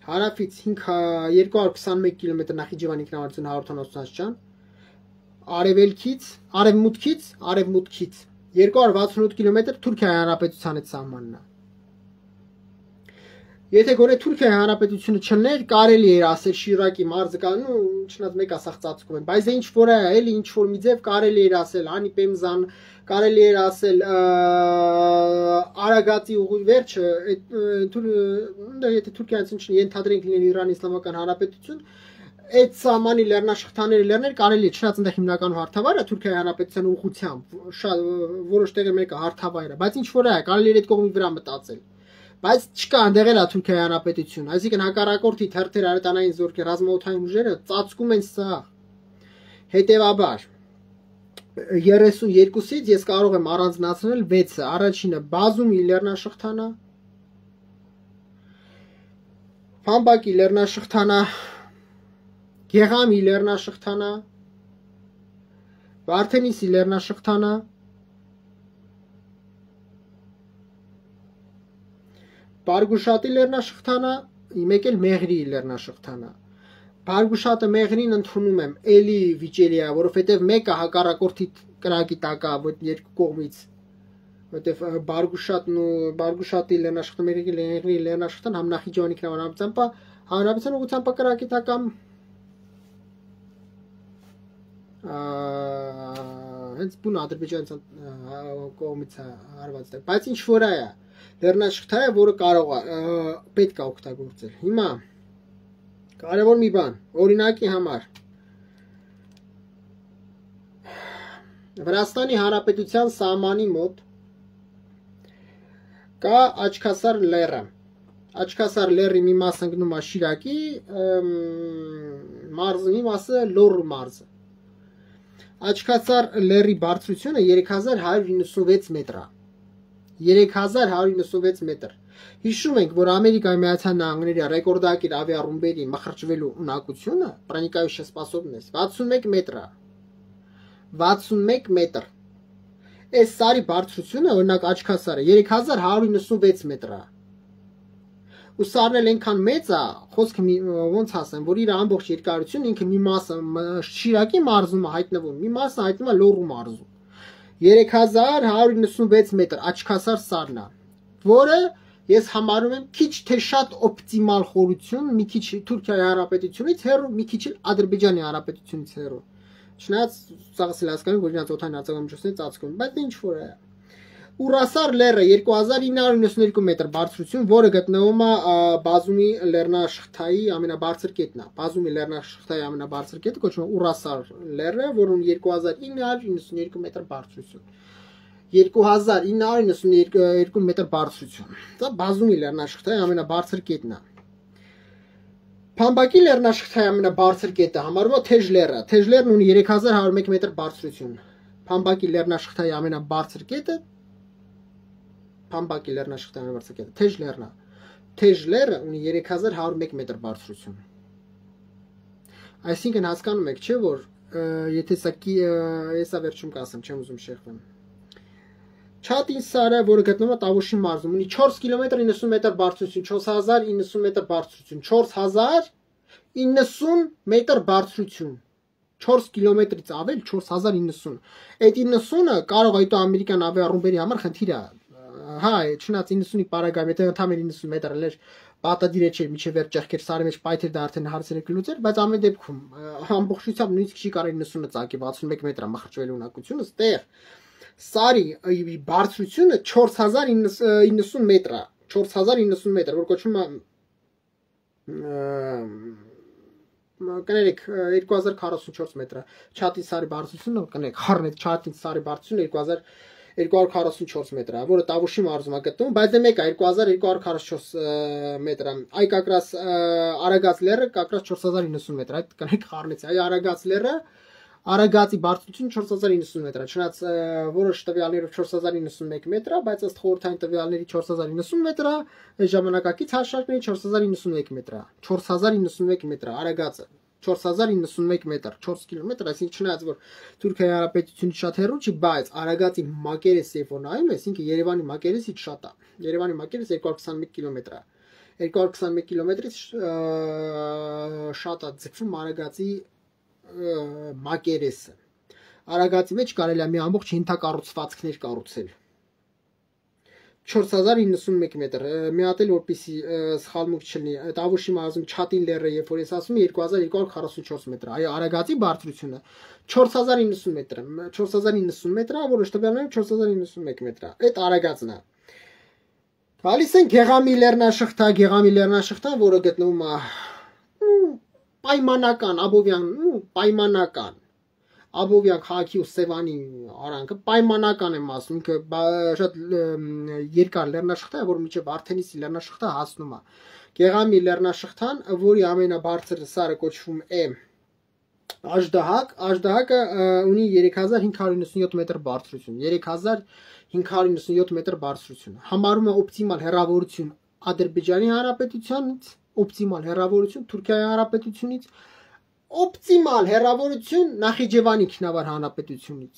հարավից 221 կիլոմետր Նախիջևանի ինքնավարություն 180 աստիճան, արևմուտքից 268 կիլոմետր Թուրքիայի Հանրապետության հետ սահմանն է։ Եթե գոնե Թուրքիայի Հանրապետությունը չլներ, կարելի էր ասել Շիրակի մարզը կա, չնայած մեկ ասախ ծածկում են, բայց ինչ որ է, էլի ինչ որ մի ձև կարելի էր ասել Անի Պեմզան, կարելի էր ասել Արագատի ուղի վերջը, եթե Թուրքիայից ինչ ենթադրենք լինել Իրանի Իսլամական Հանրապետություն, այդ սահմանի լեռնաշղթաները լեռներ կարելի է չնայած այնտեղ հիմնականում հարթավայրը Թուրքիայի Հանրապետության ուղղությամբ, որոշ տեղեր մեկը հարթավայրը, բայց ինչ որ է, կարելի էր այդ կողմի վրա մտածել։ Բայց չկա այնտեղ էլ Թուրքիայի Հանրապետություն, այսինքն հակառակորդի թերթեր արետանային զորքի ռազմաօդային ուժերը ծածկում են սա։ Հետևաբար 32-ից ես կարող եմ առանձնացնել 6-ը։ Առաջինը Բազումի լեռնաշղթանա, Փամբակի լեռնաշղթանա, Գեղամի լեռնաշղթանա, Վարդենիսի լեռնաշղթանա, Բարգուշատի լեռնաշղթանա, մեկ էլ Մեղրի լեռնաշղթանա։ Բարգուշատը Մեղրին ընդունում եմ էլի վիճելի է, որովհետև մեկը հակառակորդի կրակի տակ է, այդ երկու կողմից, որովհետև Բարգուշատի լեռնաշղթան, Մեղրի լեռնաշղթան Համնախիջևանի հանրապետության ուղղությամբ կրակի տակ է, հենց բուն Ադրբեջանի կողմից է արված է, բայց ինչ որ է լեռնաշղթա է, որը կարող է պետք է օգտագործել։ Հիմա կարևոր մի բան, օրինակի համար Վրաստանի Հանրապետության սահմանի մոտ կա Աչքասար լեռը։ Աչքասար լեռի մի մասը ընկնում է Շիրակի մարզը, մի մասը Լոռու մարզը։ Աչքասար լեռի բարձրությունը 3196 մետր է։ 3196 մետր։ Հիշում ենք, որ Ամերիկայի Միացյալ Նահանգների ռեկորդակիր ավիառումբերի մխրճվելու ունակությունը պրանիկայющая способность 61 մետր է։ 61 մետր։ Այս սարի բարձրությունը, օրինակ Աչքասարը 3196 մետր է։ Ու սարն էլ այնքան մեծ է, խոսքը ոնց ասեմ, որ իր ամբողջ երկարությունը ինքը մի մասը Շիրակի մարզում է հայտնվում, մի մասը հայտնվում է Լոռու մարզում։ 3196 մետր Աչքասար սարն է, որը ես համարում եմ քիչ թե շատ օպտիմալ խորություն, մի քիչ Թուրքիայի Հանրապետությունից հեռու, մի քիչ Ադրբեջանի Հանրապետությունից հեռու։ Չնայած ցածր հասկանում, որ իրենց օդային արձակամիջոցները ծածկում, բայց ինչ որ է։ Ուրասար լեռը 2992 մետր բարձրություն, որը գտնվում է Բազումի լեռնաշղթայի ամենաբարձր կետն է։ Բազումի լեռնաշղթայի ամենաբարձր կետը կոչվում է Ուրասար լեռը, որում 2992 մետր բարձրություն։ 2992 մետր բարձրություն։ Դա Բազումի լեռնաշղթայի ամենաբարձր կետն է։ Փամբակի լեռնաշղթայի ամենաբարձր կետը համարվում է Թեժ լեռը։ Թեժ լեռն ունի 3101 մետր բարձրություն։ Փամբակի լեռնաշղթայի ամենաբարձր կետը Փամբակի լեռնաշղթայի ամենաբարձր կետը Թեժ լեռն է։ Թեժ լեռը ունի 3101 մետր բարձրություն։ Այսինքն հասկանում եք, չէ՞ որ եթե սա եսա վերջում կասեմ, չեմ ուզում շեղվեմ։ Չատին սարը, որը գտնվում է Տավուշի մարզում, ունի 4 կիլոմետր 90 մետր բարձրություն, 4090 մետր բարձրություն, 4090 մետր բարձրություն, 4 կիլոմետրից ավել 4090։ Այդ 90-ը կարող է ամերիկյան ավիառումբերի համար խնդիր է։ Հա, չնայած 90-ի պարագայում, եթե ընդամենը 90 մետր էր, պատադիր չէր, միջև վերջ ճեղքեր սարի մեջ պայթեր, դա արդեն հարցերը կլուծեր, բայց ամեն դեպքում ամբողջությամբ նույնիսկ չի կարող 90-ը ծակի, 61 մետր է մխրճվելու ունակությունը, ստեղ սարի բարձրությունը 4090 մետր է, 4090 մետր, որ կոչվում է կներեք 2044 մետր է, Չատին սարի բարձրությունը, կներեք խառնեք Չատին սարի բարձրությունը 2244 մետր է, որը Տավուշի մարզում է գտնվում, բայց դե մեկ է 2244 մետր է։ Այ կակրաս Արագած լեռը կակրաս 4090 մետր է, այդ կներեք խառնեցի, այ Արագած լեռը Արագածի բարձրությունը 4090 մետր է, չնայած որոշ տվյալներով 4091 մետր է, բայց ըստ խորհրդային տվյալների 4090 մետր է, այս ժամանակակից հաշվարկների 4091 մետր է, 4091 մետր է Արագածը, 4091 մետր, 4 կիլոմետր, այսինքն չնայած որ Թուրքիայի Հանրապետությունից շատ հեռու չի, բայց Արագածի մակերեսը երբ որ նայում ես, ինքը Երևանի մակերեսից շատ է։ Երևանի մակերեսը 221 կիլոմետր է։ 221 կիլոմետրից շատ է ձգվում Արագածի մակերեսը։ Արագածի մեջ կարելի է մի ամբողջ ենթակառուցվածքներ կառուցել։ 4091 մետր, մի հատ էլ որպեսի սխալմունք չլինի, Տավուշի մարզում Չատին լեռը, երբ որ ես ասում եմ 2244 մետր, այո Արագածի բարձրությունը 4090 մետր, 4090 մետր է, որոշ տվյալներով 4091 մետր է, այդ Արագածն է։ Գալիս են Գեղամի լեռնաշղթա, որը գտնվում է պայմանական, Աբովյան, պայմանական Աբովյան քաղաքի ու Սևանի արանքը պայմանական եմ ասում, ինքը շատ երկար լեռնաշղթա է, որ մինչև Վարդենիսի լեռնաշղթա հասնում է։ Գեղամի լեռնաշղթան, որի ամենաբարձր սարը կոչվում է Աժդահակը ունի 3597 մետր բարձրություն, 3597 մետր բարձրություն։ Համարում է օպտիմալ հեռավորություն Ադրբեջանի Հանրապետությունից, օպտիմալ հեռավորություն Թուրքիայի Հանրապետությունից, օպտիմալ հեռավորություն Նախիջևանի Ինքնավար Հանրապետությունից։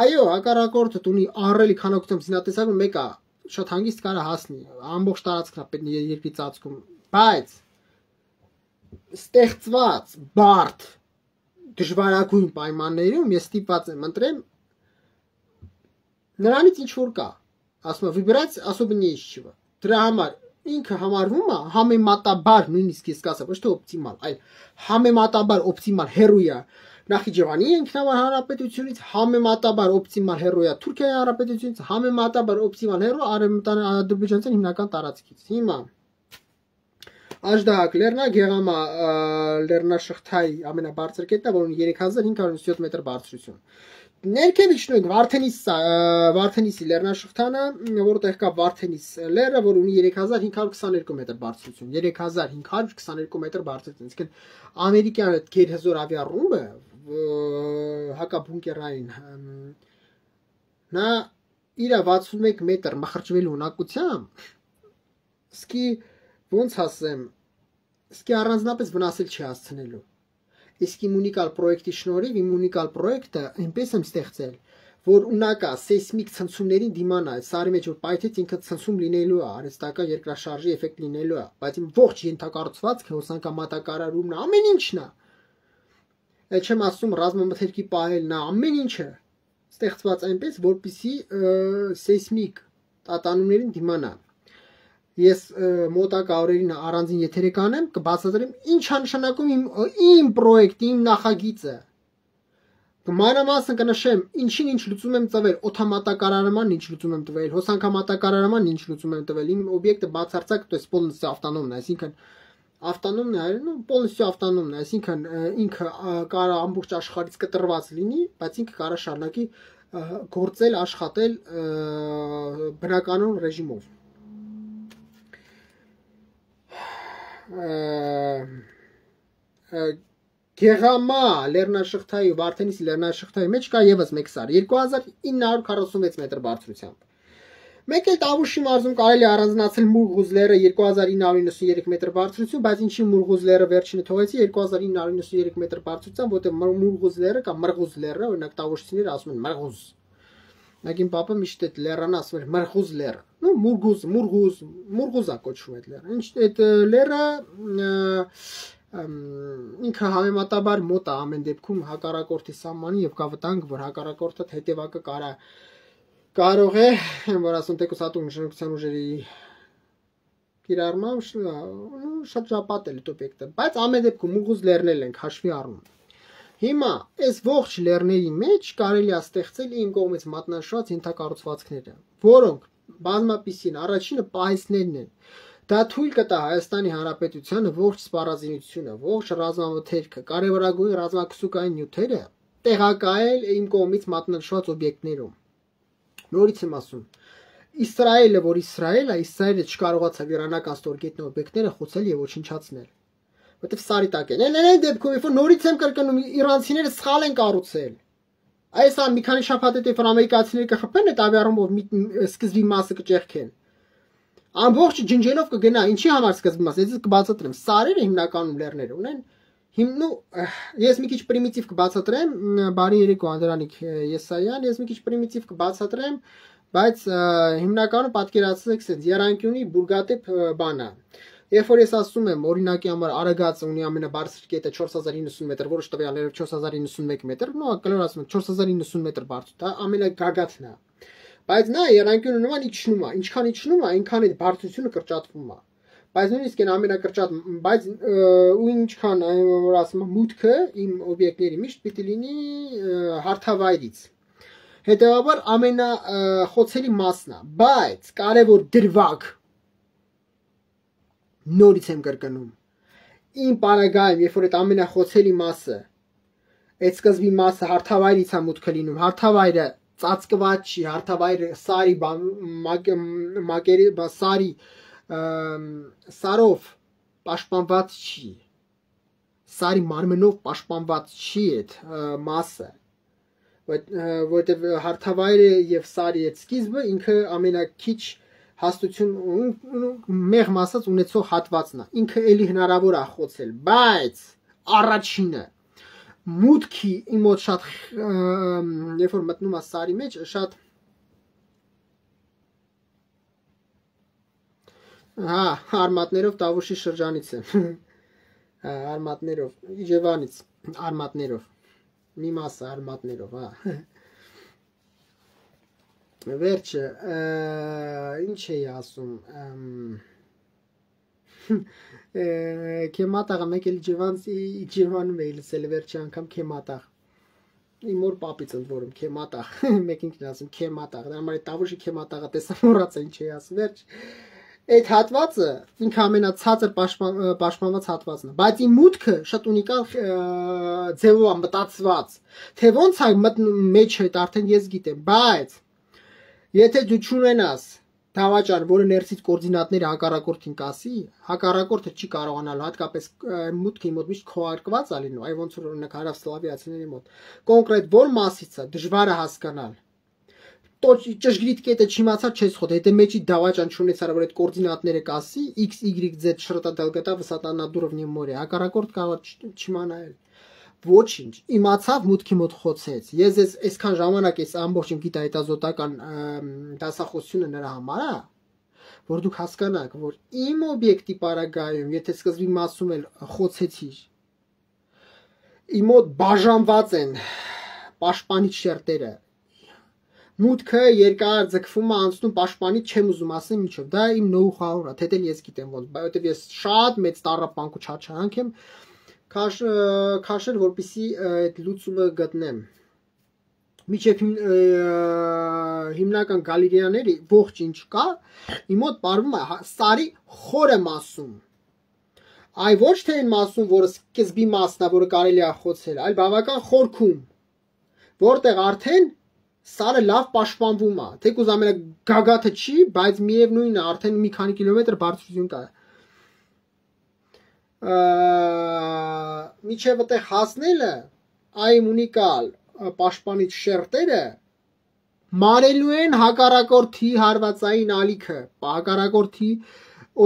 Այո, հակառակորդը ունի ահռելի քանակությամբ զինատեսակում, մեկը շատ հանգիստ կարա հասնի, ամբողջ տարածքն է երկրի ծածկում, բայց ստեղծված բարդ դժվարագույն պայմաններում ես ստիպված եմ ընտրեմ նրանից ինչ որ կա, ասում եմ, վիբրացիա особо не из чего։ Դրա համար ինքը համարվում է համեմատաբար, նույնիսկ ես կասեմ, ոչ թե օպտիմալ, այլ համեմատաբար օպտիմալ հեռույա Նախիջևանի Ինքնավար Հանրապետությունից, համեմատաբար օպտիմալ հեռույա Թուրքիայի Հանրապետությունից, համեմատաբար օպտիմալ հեռու Ադրբեջանցի հիմնական տարածքից։ Հիմա Աժդահակ լեռնա Գեղամա լեռնաշղթայի ամենաբարձր կետն է, որ ունի 3597 մետր բարձրություն։ Ներքև իջնում ենք Վարդենիսի լեռնաշղթանը, որտեղ կա Վարդենիս լեռը, որ ունի 3522 մետր բարձրություն, 3522 մետր բարձրություն, իսկ ամերիկյան այդ գերհզոր ավիառումբը հակաբունկերային նա իր 61 մետր մխրճվելու ունակությամբ սկի ոնց ասեմ, սկի առանձնապես վնասել չի հասցնելու։ Իսկ իմ ունիկալ պրոյեկտի շնորհիվ իմ ունիկալ պրոյեկտը այնպես եմ ստեղծել, որ ունակա սեյսմիկ ցնցումներին դիմանա, սարի մեջ որ պայթեց ինքը ցնցում լինելու է, արհեստական երկրաշարժի էֆեկտ լինելու է, բայց իմ ողջ ենթակառուցվածքը հոսանքամատակարարումն է, ամեն ինչն է։ Այդ չեմ ասում ռազմամթերքի պահելն է, ամեն ինչը ստեղծված այնպես, որպեսզի սեյսմիկ տատանումներին դիմանա։ Ես մոտակա օրերին առանձին եթերը կանեմ, կբացատրեմ ինչ է նշանակում իմ պրոյեկտի, իմ նախագիծը։ Մանրամասն կնշեմ, ինչին ինչ լուծում եմ տվել, օդամատակարարման ինչ լուծում եմ տվել, հոսանքամատակարարման ինչ լուծում եմ տվել, իմ օբյեկտը բացարձակ, то есть полностью автономն է, այսինքն ավտոնոմն է, полностью автономն է, այսինքն ինքը կարա ամբողջ աշխարհից կտրված լինի, բայց ինքը կարա շարունակի գործել, աշխատել բնականոն ռեժիմով։ Գեղամա լեռնաշղթայի ու Վարդենիսի լեռնաշղթայի մեջ կա եւս մեկ սար 2946 մետր բարձրությամբ։ Մեկ էլ Տավուշի մարզում կարելի է առանձնացնել Մուրղուզ լեռը 2993 մետր բարձրություն, բայց ինչի Մուրղուզ լեռը վերջինը թողեցի 2993 մետր բարձրությամբ, որտեղ Մուրղուզ լեռը կամ Մրղուզ լեռը, օրինակ Տավուշցիները ասում են Մրղուզ։ Նագին պապը միշտ այդ լեռանը ասում էր Մրղուզ լեռ։ Ну, Մուրղուզա կոչվում այդ լեռը։ Ինչ այդ լեռը ինքը համեմատաբար մոտ է ամեն դեպքում հակառակորդի սահմանին եւ կա վտանգ, որ հակառակորդը հետևակը կարող է, որ ասում թեկուս հատուկ նշանակության ուժերի կիրառմամբ շատ շապատել այդ օբյեկտը, բայց ամեն դեպքում Մուրղուզ լեռնել ենք հաշվի առնում։ Հիմա այս ողջ լեռների մեջ կարելի է ստեղծել իմ կողմից մատնանշված ենթակառուցվածքները, որոնք բազմապիսին առաջինը պահեսներն են։ Դա թույլ կտա Հայաստանի Հանրապետությանը ողջ սպառազինությունը, ողջ ռազմամթերքը, կարևորագույն ռազմաքսուկային նյութերը տեղակայել իմ կողմից մատնանշված օբյեկտներում։ Նորից եմ ասում, Իսրայելը, որ Իսրայել է, Իսրայելը չկարողացավ իրանական ստորգետնյա օբյեկտները խոցել եւ ոչնչացնել։ Որտեվ սարի տակ են։ Այն դեպքում, երբ որ նորից եմ կրկնում, իրանցիները սխալ են կառուցել։ Այս մի քանի շաբաթ հետո ամերիկացիները կխփեն այդ ավիառումով սկզբի մասը կճեղքեն։ Ամբողջ ջնջելով կգնա, ինչի համար սկզբի մասը, ես կբացատրեմ։ Սարերը հիմնականում լեռներ ունեն։ Ես մի քիչ պրիմիտիվ կբացատրեմ, բարի երեկո Անդրանիկ Եսայան, ես մի քիչ պրիմիտիվ կբացատրեմ, բայց հիմնականում պատկերացրեք sense Երանկյունի բուրգատեփ բանը։ Երբ որ ես ասում եմ, օրինակի համար Արագածը ունի ամենաբարձր կետը 4090 մետր, որոշ տվյալներով 4091 մետր, կլոր ասում եմ 4090 մետր բարձր, դա ամենագագաթն է։ Բայց նա Երանկյունը նման իջնում է, ինչքան իջնում է, այնքան այդ բարձրությունը կրճատվում է։ Բայց նույնիսկ այն ամենակրճատ, բայց ու ինչքան որ ասում եմ մուտքը իմ օբյեկտների միշտ պիտի լինի հարթավայրից։ Հետևաբար ամենախոցելի մասն է, բայց կարևոր դրվագ նորից եմ կրկնում։ Իմ պարագայում, երբ որ այդ ամենախոցելի մասը այդ սկզբի մասը հարթավայրից է մուտքը լինում, հարթավայրը ծածկված չի, հարթավայրը սարով պաշտպանված չի, սարի մարմնով պաշտպանված չի այդ մասը, որտեղ հարթավայրը եւ սարի այդ սկիզբը ինքը ամենակիչ հաստություն մեղմ ասած ունեցող հատվածն է, ինքը էլի հնարավոր է խոցել, բայց առաջինը մուտքի իմ մոտ շատ երբ որ մտնում է սարի մեջ շատ արմատներով Տավուշի շրջանից եմ արմատներով Իջևանից արմատներով մի մասը արմատներով վերջը ինչ էի ասում Քեմատաղը մեկ էլ Իջևանում էի լսել վերջի անգամ Քեմատաղ իմ որ պապից ընդորում Քեմատաղ մեկ ինքն ասում Քեմատաղ դա համար է Տավուշի Քեմատաղը տեսա մոռացա ինչ էի ասում վերջ այդ հատվածը ինքը ամենացածր պաշտպանված հատվածն է բայց իմ մուտքը շատ ունիկալ ձևով է մտածված թե ոնց է մտնում մեջը այդ արդեն ես գիտեմ բայց եթե դու չունենաս դավաճան, որը ներսից կոորդինատները հակառակորդին կասի, հակառակորդը չի կարողանալ հատկապես մուտքի մոտ միշտ քողարկված է լինում, այ ոնց որ օրինակ հարավսլավիացիների մոտ։ Կոնկրետ որ մասից է դժվար է հասկանալ։ Ճշգրիտ կետը չիմացա չես խոտ, եթե մեջի դավաճան չունեցար, որ այդ կոորդինատները կասի, x, y, z շրտա դելգետա վսատանադուրովնի մորե, հակառակորդ կարող չիմանալ։ Ոչինչ, իմացավ մուտքի մոտ խոցեց։ Ես այսքան ժամանակ այս ամբողջ իմ գիտահետազոտական դասախոսությունը նրա համար է, որ դուք հասկանաք, որ իմ օբյեկտի պարագայում, եթե սկզբի մասում էլ խոցեցիր, իմ մոտ բաժանված են պաշտպանիչ շերտերը։ Մուտքը երկար ձգվում է անցնում պաշտպանիչ չեմ ուզում ասեմ ինչով, դա իմ նոու-խաուը, թե դել ես գիտեմ ոնց, որովհետև ես շատ մեծ տառապանք ու չաչարանք եմ քաշել, որպեսզի այդ լուծումը գտնեմ։ Միջև հիմնական գալերեաների ողջ ինչ կա, իմ մոտ պարվում է սարի խորը մասում։ Այ ոչ թե այն մասում, որը սկզբի մասն է, որը կարելի է խոցել, այլ բավական խորքում, որտեղ արդեն սարը լավ պաշտպանվում է։ Թեկուզ ամենագագաթը չի, բայց միևնույնն է, արդեն մի քանի կիլոմետր բարձրություն կա։ Միջև այդտեղ հասնելը այն ունիկալ պաշտպանիչ շերտերը մարելու են հակառակորդի հարվածային ալիքը, հակառակորդի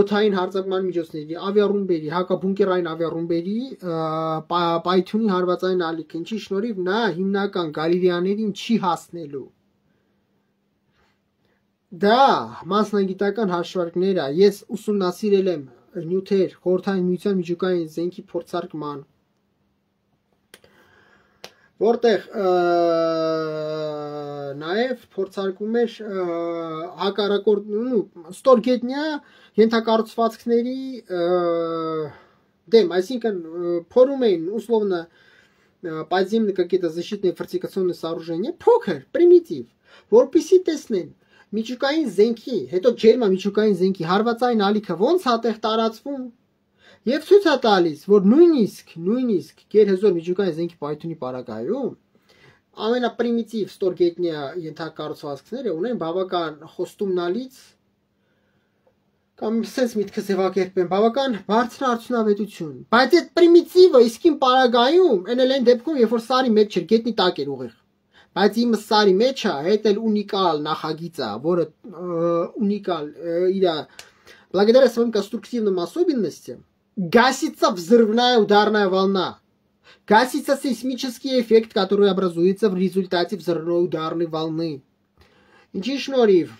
օդային հարձակման միջոցների, ավիառումբերի, հակաբունկերային ավիառումբերի պայթյունի հարվածային ալիքը, ինչի շնորհիվ նա հիմնական գալերեաներին չի հասնելու։ Դա մասնագիտական հաշվարկներ է, ես ուսումնասիրել եմ նյութեր, խորհրդային միության միջուկային զենքի փորձարկման, որտեղ նաև փորձարկում էր հակառակորդ ստորգետնյա ենթակառուցվածքների դեմ, այսինքն փորում էին условно подземные какие-то защитные фортификационные сооружения, փոքր, պրիմիտիվ, որպեսզի տեսնեն միջուկային զենքի, հետո ջերմա միջուկային զենքի հարվածային ալիքը ոնց է տեղ տարածվում եւ ցույց է տալիս, որ նույնիսկ գերհզոր միջուկային զենքի պայթյունի պարագայում ամենապրիմիտիվ ստորգետնյա ենթակառուցվածքները ունեն բավական խոստումնալից կամ sense միտքը ձևակերպեն բավական բարձր արդյունավետություն, բայց այդ պրիմիտիվը իսկին պարագայում այն դեպքում, երբ որ սարի մեջ չէր, գետնի տակ էր ուղիղ, բայց իմ сари մեջը հետ էլ ունիկալ նախագիծ է, որը ունիկալ իր благодаря своим конструктивным особенностям гасится взрывная ударная волна, гасится сейсмический эффект, который образуется в результате взрывно-ударной волны. Ինչի շնորհիվ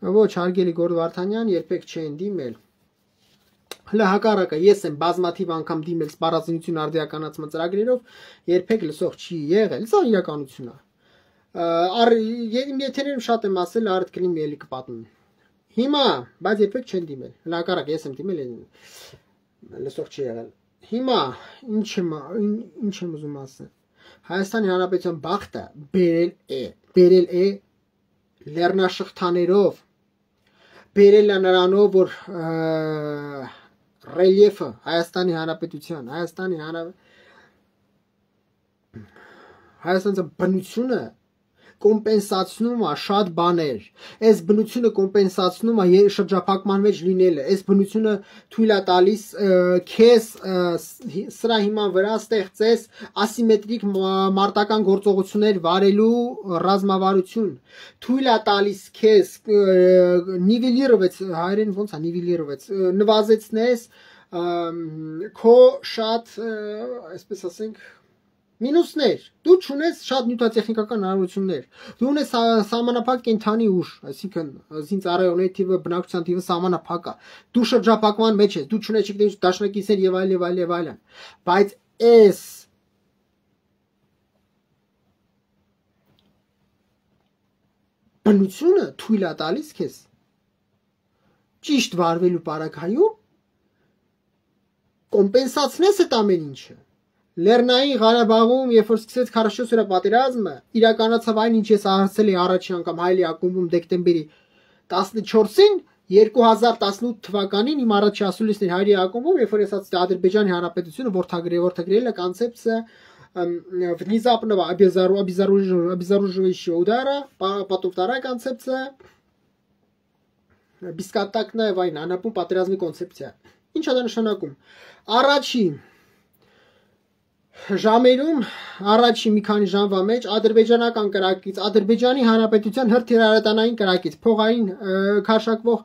ոչ հարգելի Գորգ Վարդանյան երբեք չեն դիմել հələ հակառակը ես եմ բազմաթիվ անգամ դիմել սպառազինություն արդիականացման ծրագրերով երբեք լսող չի եղել սա իրականություն է իմ եթերերում շատ եմ ասել արդ կլինի էլի կպատմեմ հիմա բայց երբեք չեն դիմել հələ հակառակը ես եմ դիմել լսող չի եղել հիմա ինչ եմ ուզում ասել Հայաստանի Հանրապետության բախտը բերել է լեռնաշղթաներով բերել է նրանով որ ռելիեֆը Հայաստանի Հանրապետության, Հայաստանի բնությունը կոմպենսացնում է շատ բաներ, այս բնությունը կոմպենսացնում է շրջափակման մեջ լինելը, այս բնությունը թույլ է տալիս քեզ սրա հիման վրա ստեղծես ասիմետրիկ մարտական գործողություններ վարելու ռազմավարություն, թույլ է տալիս քեզ նիվելիրովեց, հայերեն ոնց է նիվելիրովեց, նվազեցնես քո շատ, այսպես ասենք, մինուսներ, դու չունես շատ նյութատեխնիկական հնարավորություններ, դու ունես սահմանափակ կենդանի ուժ, այսինքն զինծառայողների թիվը, բնակչության թիվը սահմանափակ է, դու շրջափակման մեջ ես, դու չունես դաշնակիցներ եւ այլն, բայց այս բնությունը թույլ է տալիս քեզ ճիշտ վարվելու պարագայում կոմպենսացնես այդ ամեն ինչը։ Լեռնային Ղարաբաղում, երբ որ սկսեց 44 օրյա պատերազմը, իրականացավ այն, ինչ ես ասել էի առաջին անգամ Հայելի ակումբում դեկտեմբերի 14-ին 2018 թվականին իմ առաջի ասուլիսներ Հայերի ակումբում, երբ որ ես ասացի Ադրբեջանի Հանրապետությունը որդագրել է կոնցեպցիա внезапного обезоруживающего удара, потом вторая концепция бесконтактная война, անապուն պատերազմի կոնցեպցիա։ Ինչ է դա նշանակում։ Առաջի ժամերում, առաջի մի քանի ժամվա մեջ ադրբեջանական կրակից, Ադրբեջանի Հանրապետության հրթիռահրետանային կրակից, փողային քարշակվող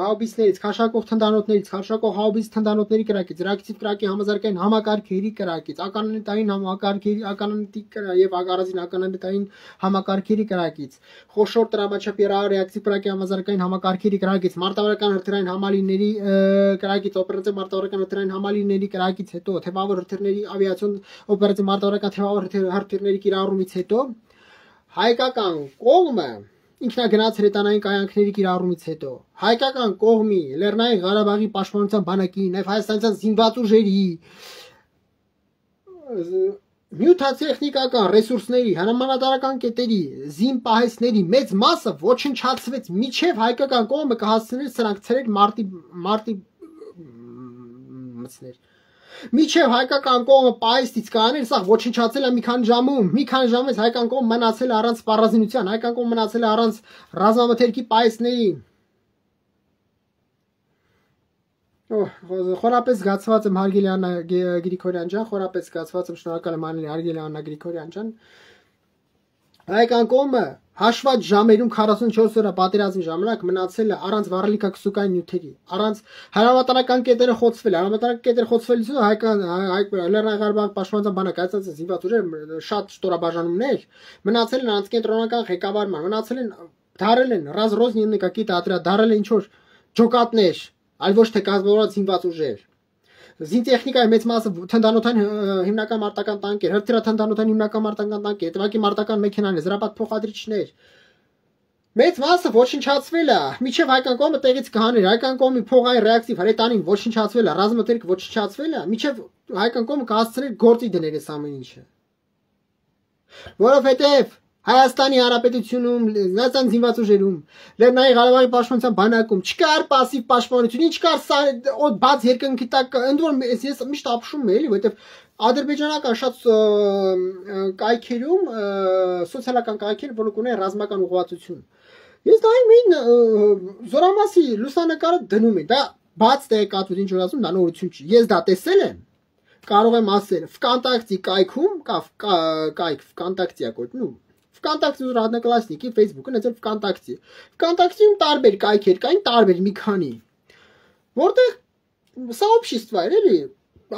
հաուբիցներից, քարշակվող թնդանոթներից, քարշակվող հաուբից թնդանոթների կրակից, ռեակտիվ կրակի համազարգային համակարգերի կրակից, ականանետային համակարգերի, ականանետիկ եւ ականազին ականանետային համակարգերի կրակից, խոշոր տրամաչափի ռեակտիվ կրակի համազարգային համակարգերի կրակից, մարտավարական հրթիռային համալիրների կրակից, օպերատիվ մարտավարական հրթիռային համալիրների կրակից հետո թեւավոր հրթիռների ավիացիոն օպերատիվ մարտավարական թեւավոր հրթիռների կիրառումից հետո հայկական կողմը ինքնագնաց հրետանային կայանքների կիրառումից հետո հայկական կողմի Լեռնային Ղարաբաղի պաշտպանության բանակի նաև հայաստանյան զինված ուժերի նյութատեխնիկական ռեսուրսների հրամանատարական կետերի զինպահեսների մեծ մասը ոչնչացվեց միջև հայկական կողմը կհասցներ սրանք ցերեկ մարտի մցներ Միջև հայկական կողմը պահեստից կաներ, սա ոչնչացել է մի քանի ժամից հայկական կողմը մնացել է առանց սպառազինության, հայկական կողմը մնացել է առանց ռազմամթերքի պահեստների։ Խորապես զգացված եմ Հարգելի Աննա Գրիգորյան ջան, խորապես զգացված եմ, շնորհակալ եմ Հարգելի Աննա Գրիգորյան ջան։ Հայկական կողմը հաշված ժամերում 44 օրյա պատերազմի ժամանակ մնացել է առանց վառելիքակսուկային նյութերի, առանց հարավատարական կետերը խոցվել, հարավատարական կետերը խոցվելուց հետո Լեռնային Ղարաբաղի պաշտպանության բանակը հայցած զինված ուժեր շատ ստորաբաժանումներ մնացել են առանց կենտրոնական ղեկավարման, մնացել են դարել են ռազրոզնիեննիկա կիտատրա, դարել են ինչ որ ջոկատներ, այլ ոչ թե կազմավորված զինված ուժեր։ Զինտեխնիկայի մեծ մասը թնդանոթային հիմնական մարտական տանկեր, հրթիռաթնդանոթային հիմնական մարտական տանկեր, տվակի մարտական մեքենաներ, զրապատ փոխադրիչներ։ Մեծ մասը ոչնչացվել է, միջև հայկական կողմը տեղից կհաներ, հայկական կողմի փողային ռեակտիվ հրետանին ոչնչացվել է, ռազմատերքը ոչնչացվել է, միջև հայկական կողմը կհասցներ գործի դնել այս ամեն ինչը։ Որովհետև Հայաստանի Հանրապետությունում, Հայաստանի զինված ուժերում, Լեռնային Ղարաբաղի պաշտպանության բանակում չկար пассив պաշտպանություն, ինչ կար բաց երկնքի տակ, ընդ որում ես միշտ ապշում եմ, էլի, որովհետև ադրբեջանական շատ կայքերում, սոցիալական կայքեր, որոնք ունեն ռազմական ուղղվածություն։ Ես դա այն զորամասի լուսանկարը դնում եմ, դա բաց տեղեկատվություն, ինչ որ ասում, դա նորություն չի։ Ես դա տեսել եմ, կարող եմ ասել, վկոնտակտի կայքում, կայք վկոնտակտիա կոչվում ВКонтакте уже одноклассники, Facebook, это ВКонтакте. ВКонтакте տարբեր կայքեր կային, տարբեր մի քանի։ Որտեղ сообщество էլի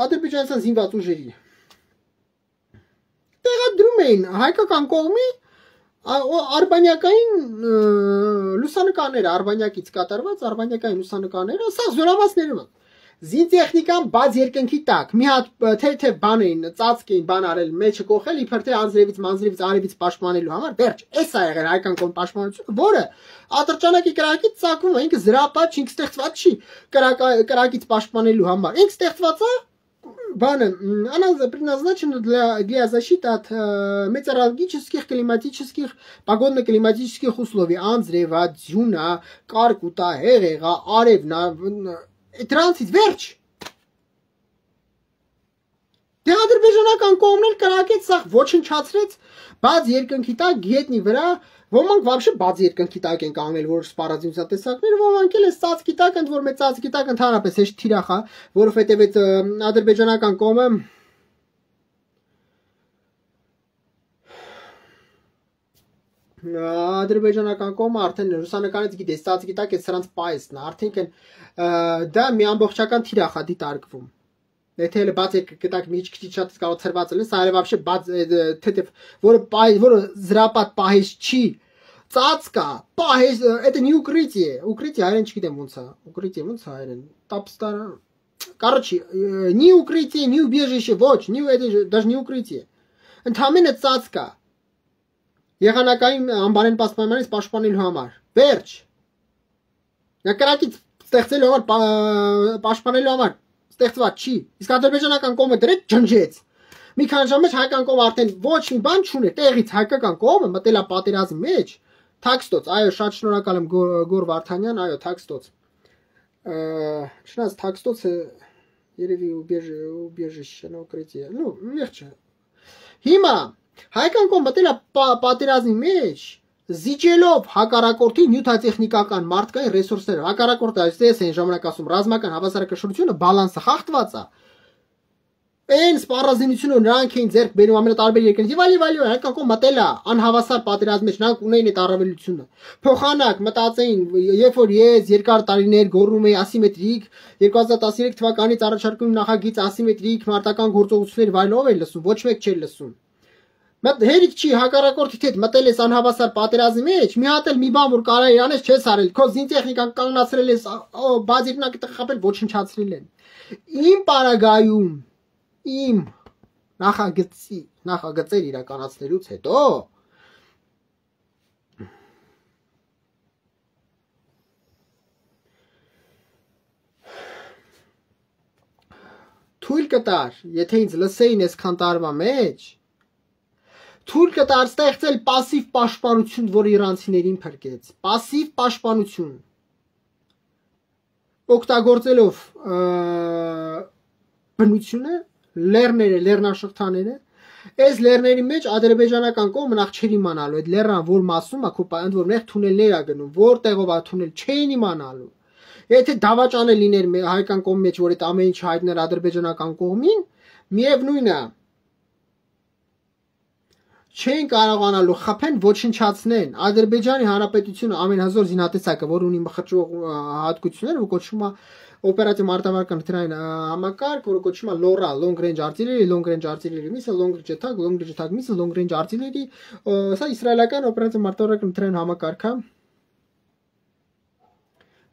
ադրբեջանական զինված ուժերի։ Տեղադրում էին հայկական կողմի արբանյակային լուսանկարները, արբանյակից կատարված արբանյակային լուսանկարները, սա զորավացներում են։ Զինտեխնիկան բաց երկնքի տակ մի հատ թե բան էին ծածկ էին բան արել մեջը կողել իբր թե անձրևից մանձրևից արևից պաշտպանելու համար վերջ էս է եղել հայկական կողմ պաշտպանությունը որը ատրճանակի կրակից ծագում է ինքը զրապատ չի ինքը ստեղծված չի կրակից пաշտպանելու համար ինքը ստեղծված է баны, она предназначена для защиты от метеорологических, климатических, погодно-климатических условий. Անձրևա, ձյունա, կարկուտա, հեղեղա, արևնա, Դրանցից վերջ։ Դե ադրբեջանական կողմն էլ կրակեց, սա ոչնչացրեց, բաց երկնքի տակ գետնի վրա, ոմանք вообще բաց երկնքի տակ են կանգնել, որ սպառազինության տեսակները, ոմանք էլ ծածկի տակ, ընդ որ մեծ ծածկի տակ ընդհանրապես հեշտ թիրախ է, որովհետև այդ ադրբեջանական կողմը ադրբեջանական կողմը արդեն ռուսանկարից գիտես, ծածկի տակ է սրանց պայսն, արդեն դա մի ամբողջական թիրախ է դիտարկվում։ Եթե էլ բաց երկրտակ մի քիչ շատ կարող ծրված լինի, սա էլ вообще բաց թեթև որը զրապատ պահես չի, ծածկա, պահես, это не укрытие, укрытие հայերեն չգիտեմ ոնց է, укрытие ոնց է հայերեն, տապստար, короче, ни укрытие, ни убежище, ոչ, ни это даже не укрытие, ընդհանրապես ծածկա, եղանակային անբարեն պաշտպանելու համար, վերջ, նկարակից ստեղծելու համար, պաշտպանելու համար, ստեղծված չի, իսկ ադրբեջանական կողմը դրեց ջնջեց, մի քանի ժամ մեջ հայկական կողմը արդեն ոչ մի բան չուներ, տեղից հայկական կողմը մտել է պատերազմի մեջ, թաքստոց, այո, շատ շնորհակալ եմ Գոր Վարդանյան, այո, թաքստոց, չնայած թաքստոցը երևի убежище, укрытие, ну, легче, հիմա հայկական կողմը մտել է պատերազմի մեջ, զիջելով հակառակորդի նյութատեխնիկական մարդկային ռեսուրսները, հակառակորդը այս են ժամանակ ասում ռազմական հավասարակշռությունը բալանսը խախտված է։ Այն սպառազինությունը նրանք էին ձեռք բերում ամենատարբեր երկրներից եւ այլ հայկական կողմը մտել է անհավասար պատերազմի մեջ, նրանք ունեին այդ առավելությունը։ Փոխանակ մտածեին, երբ որ ես երկար տարիներ գոռում էի ասիմետրիկ 2013 թվականից առաջարկում նախագիծ ասիմետրիկ մարտական գործողություններ վայրով էր լսում, ոչ մեկ չէր լսում։ Հերիք չի հակառակորդի հետ մտել ես անհավասար պատերազմի մեջ, մի հատ էլ մի բան որ կարա իրանես չես արել, քո զինտեխնիկան կանգնացրել ես, բազիկնակը խփել ոչնչացրել են։ Իմ պարագայում իմ նախագծեր իրականացնելուց հետո թույլ կտար, եթե ինձ լսեին այսքան տարվա մեջ, թույլ կտար ստեղծել պասիվ պաշտպանություն, որ իրանցիներին փրկեց, պասիվ պաշտպանություն, օգտագործելով բնությունը, լեռնաշղթաները, այս լեռների մեջ ադրբեջանական կողմը նախ չէր իմանալու, այդ լեռան որ մասում է, ընդ որ մեղ թունելներ է գնում, որտեղով է թունել, չէին իմանալու։ Եթե դավաճան լիներ հայկական կողմի մեջ, որ այդ ամեն ինչ հայտներ ադրբեջանական կողմին, միևնույն է, չէին կարողանալու խփեն ոչնչացնեն Ադրբեջանի Հանրապետությունը ամենահզոր զինատեսակը, որ ունի մխրճող հատկություններ, որ կոչվում է օպերատիվ մարտավարական հրթիռային համակարգ, որը կոչվում է LORA, Long Range Artillery, Long Range Artillery Missile, Long Range Attack Missile, Long Range Artillery, սա իսրայելական օպերատիվ մարտավարական հրթիռային համակարգ է,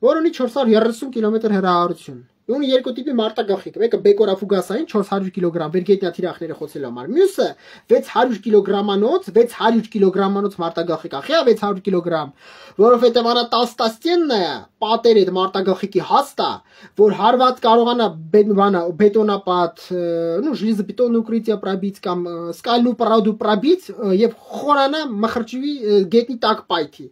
որ ունի 430 կիլոմետր հեռահարություն։ Ունի երկու տիպի մարտագաղթիկ, մեկը բեկորաֆուգասային 400 կիլոգրամ վերգետնյա թիրախները խոցելու համար, մյուսը 600 կիլոգրամանոց մարտագաղթիկ, ախիա 600 կիլոգրամ, որովհետև անա տաստաստեննը պատեր այդ մարտագաղթիկի հաստա, որ հարված կարողանա բետոնապատ, ну, железобетонное укрытие пробить կամ скальную породу пробить եւ խորանա մխրճվի գետնի տակ պայթի։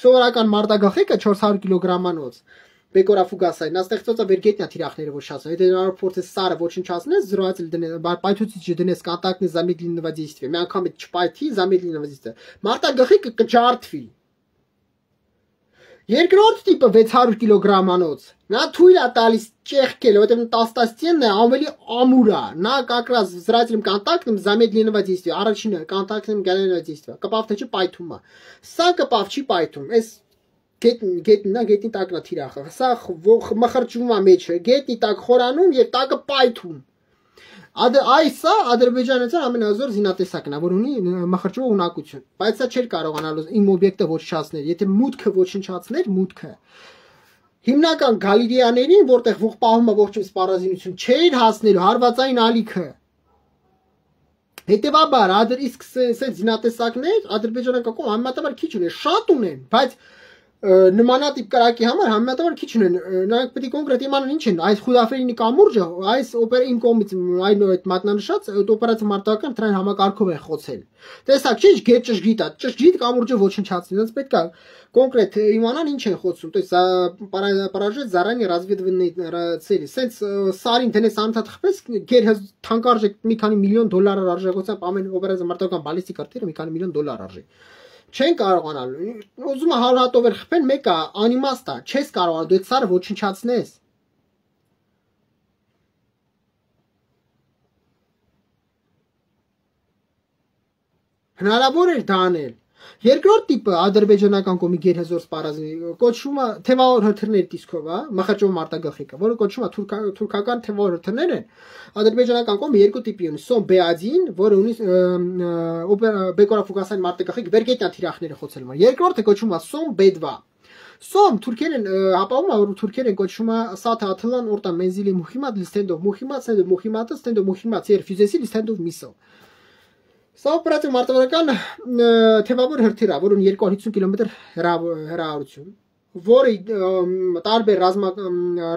Սովորական մարտագաղթիկը 400 կիլոգրամանոց բեկորաֆուգասային, նա ստեղծված է վերգետնյա թիրախները ոչնչացնել, եթե նա փորձես սարը ոչնչացնես, զրոյացել դնես, պայթուցիչ դնես կոնտակտный замедленного действия, մի անգամ այդ չպայթի замедленного действия, մարտագաղթիկը կջարդվի։ Երկրորդ տիպը 600 կիլոգրամանոց, նա թույլ է տալիս ճեղքել, որտեղ տաստաստենն է ավելի ամուր է, նա как раз զրոյացել կոնտակտным замедленного действия, առաջինը կոնտակտным замедленного действия, կպավ թե չի պայթում է, սա կպավ չի պայթում, այս գետնի տակն է թիրախը, սա մխրճվում է մեջը, գետնի տակ խորանում եւ տակը պայթում։ Այսա ադրբեջանցիական ամենազոր զինատեսակն է, որ ունի մխրճվող ունակություն, բայց սա չէր կարողանալու իմ օբյեկտը ոչնչացնել, եթե մուտքը ոչնչացներ, մուտքը հիմնական գալերեաներին, որտեղ ողպահումը ողջույն սպառազինություն չէր հասնելու հարվածային ալիքը։ Հետևաբար, իսկ զինատեսակներ ադրբեջանական կողմը համեմատաբար քիչ ունեն, շատ ունեն, բայց նմանատիպ կրակի համար համեմատաբար քիչ ունեն նրանք պետք է կոնկրետ իմանան ինչ են այս խուդաֆերինի կամուրջը այս օպերա իմ կողմից այն այդ մատնանշած այդ օպերացիա մարտական դրան համակարգով է խոցել տեսակ չէ գետ ճշգրիտ է ճշգրիտ կամուրջը ոչնչացնի դրանց պետք է կոնկրետ իմանան ինչ են խոցում то есть поражать заранее разведывательные цели սենց սարին դնես անընդհատ խփես գեր թանկարժեք մի քանի միլիոն դոլարար արժեքությամբ ամեն օպերացիա մարտական բալիստիկ արտերը մի քանի միլիոն դոլար արժի չեն կարողանալ ուզում է 100 հատով էլ խփեն մեկը անիմաստ է չես կարողանալ դու այդ սարը ոչնչացնես հնարավոր էր դա անել երկրորդ տիպը ադրբեջանական կողմի գերհզոր սպառազինի կոչվում է թևավոր հրթիռների դիսկով, հա, մխաճով մարտագլխիկը, որը կոչվում է թուրքական թևավոր հրթիռներ են։ Ադրբեջանական կողմը երկու տիպի ունի՝ Սոմ B1, որը ունի բեկորաֆուգասային մարտագլխիկ վերգետնյա թիրախները խոցելու համար։ Երկրորդը կոչվում է Սոմ B2։ Սոմ թուրքերեն ապահովում է, որ թուրքերեն կոչվում է Սաթ Աթլան Օրտա Մենզիլի Մուհիմադ Լիստենդով Մուհիմադ Սենդով Մուհիմադը Ստենդով Մուհիմադ Սերֆյուզեսի Լիստենդով Միսով Սա օպերացիա մարտավարական թևավոր հրթիռ է, որը 250 կիլոմետր հեռավորություն, որը տարբեր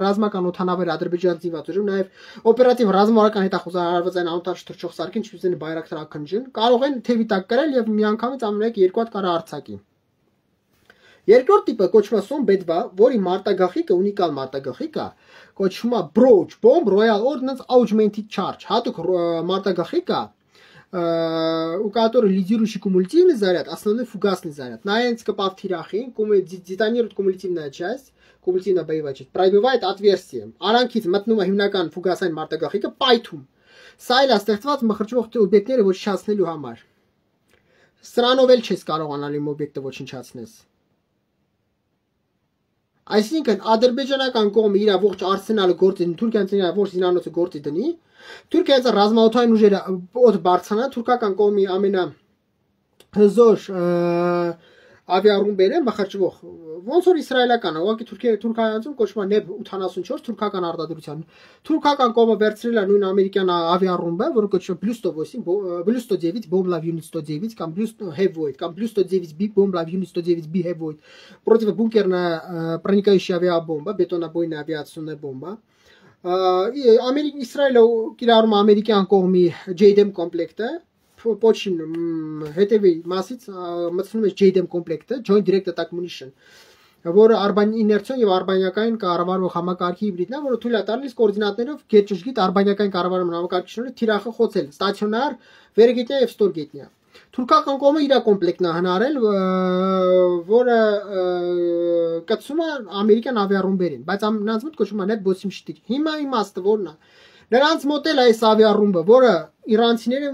ռազմական օդանավեր Ադրբեջան զինված ուժերում, նաև օպերատիվ ռազմավարական հետախուզարարվածային անօթաչ թռչող սարքին, ինչպես են բայրակտար ակնջին, կարող են թևի տակ կրել եւ միանգամից ամենեք երկու հատ կարա արձակի։ Երկրորդ տիպը կոչվում է Սոմ B2, որի մարտագլխիկը ունիկալ մարտագլխիկ է, կոչվում է Broach Bomb Royal Ordnance Augmented Charge, հատուկ մարտագլխիկ է у которого лидирующий кумулятивный заряд, основной фугасный заряд. На энцкопав тирахи, детонирует кумулятивная часть, кумулятивная боевая часть, пробивает отверстие. Аранкից մտնում է հիմնական ֆուգասային մարտագլխիկը պայթում։ Սա էլ է ստեղծված մխրճվող օբյեկտները ոչնչացնելու համար։ Սրանով էլ չես կարողանալ իմ օբյեկտը ոչնչացնես։ Այսինքն ադրբեջանական կողմը իր ողջ արսենալը գործի, Թուրքիան իր ողջ զինանոցը գործի դնի, Թուրքիան ռազմաօդային ուժերը օդ բարձրանա, թուրքական կողմի ամենահզոր ավիառումբերը մխրճվող, ոնց որ իսրայելական, ուղղակի թուրքականացում կոչվում է NEB 84 թուրքական արտադրության։ Թուրքական կողմը վերցրել է նույն ամերիկյան ավիառումբը, որը кոչվում է Blue 109 Bomb Live Unit 109 կամ Blue Heavyweight կամ Blue 109B Bomb Live Unit 109B Heavyweight противобункерная проникающая авиабомба, бетонобойная авиационная бомба։ Իսրայելը կիրառում է ամերիկյան կողմի JDAM կոմպլեկտը Պոչին հետևի մասից մտցնում է JDAM կոմպլեկտը Joint Direct Attack Munition, որը արբանիներցիոն եւ արբանյակային կառավարող համակարգի հիբրիդն է, որը թույլ է տալիս կոորդինատներով գետ արբանյակային կառավարման համակարգիչները թիրախը խոցել ստացիոնար, վերգետնյա եւ ստորգետնյա։ Թուրքական կողմը իր կոմպլեկտն է հնարել, որը կցում է ամերիկյան ավիառումբերին, բայց նրանց մոտ կոչվում է NEB 84։ Հիմա իմաստը որն է։ Նրանց մոտ էլ այս ավիառումբը, որը իրանցիները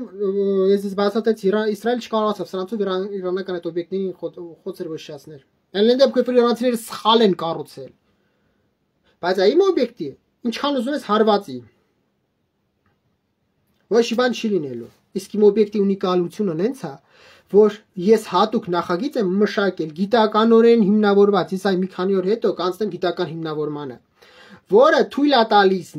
ես բացատրեցի, Իսրայել չկարողացավ սրանցով իրանական այդ օբյեկտներին խոցեր ոչնչացնել։ Այնուհետև դեպքում իրանցիները սխալ են կառուցել։ Բայց այ իմ օբյեկտի ինչքան ուզում ես հարվածի։ Ոչ բան չի լինելու։ Իսկ իմ օբյեկտի ունիկալությունը հենց է, որ ես հատուկ նախագիծ եմ մշակել գիտականորեն հիմնավորված, ես այ մի քանի օր հետո կանցնեմ գիտական հիմնավորմանը, որը թույլ է տալիս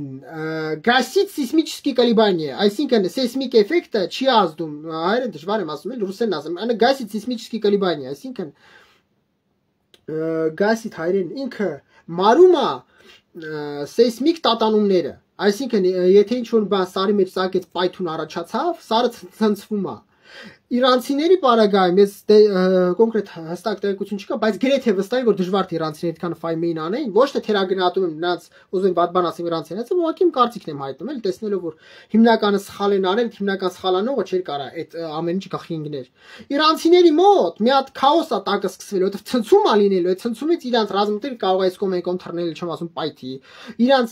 գասից սեյսմические колебания, այսինքն սեյսմիկ էֆեկտը չի ազդում, հայերեն դժվար եմ ասում, ռուսերեն ասում, անը գասից սեյսմические колебания, այսինքն գասիտ հայերեն ինքը մարում է սեյսմիկ տատանումները, այսինքն եթե ինչ-որ բան սարի մեջ ծակեց պայթուն առաջացավ, սարը ցնցվում է։ Իրանցիների պարագայում ես կոնկրետ հստակ տեղեկություն չկա, բայց գրեթե վստահ եմ, որ դժվար է իրանցիները այդքան ֆայմեին անեն, ոչ թե թերագնահատում եմ նրանց, ուզում վատ բան ասեմ իրանցիներից, ուղղակի իմ կարծիքն եմ հայտնում, էլ տեսնելով որ հիմնականը սխալ են արել, հիմնական սխալանողը չէր կարա այդ ամեն ինչ գլխի ընկներ։ Իրանցիների մոտ մի հատ քաոս է տակը սկսվել, որովհետև ցնցում է լինելու, այդ ցնցումից իրանց ռազմները կարող է այս կողմեն թռնել, չեմ ասում պայթի։ Իրանց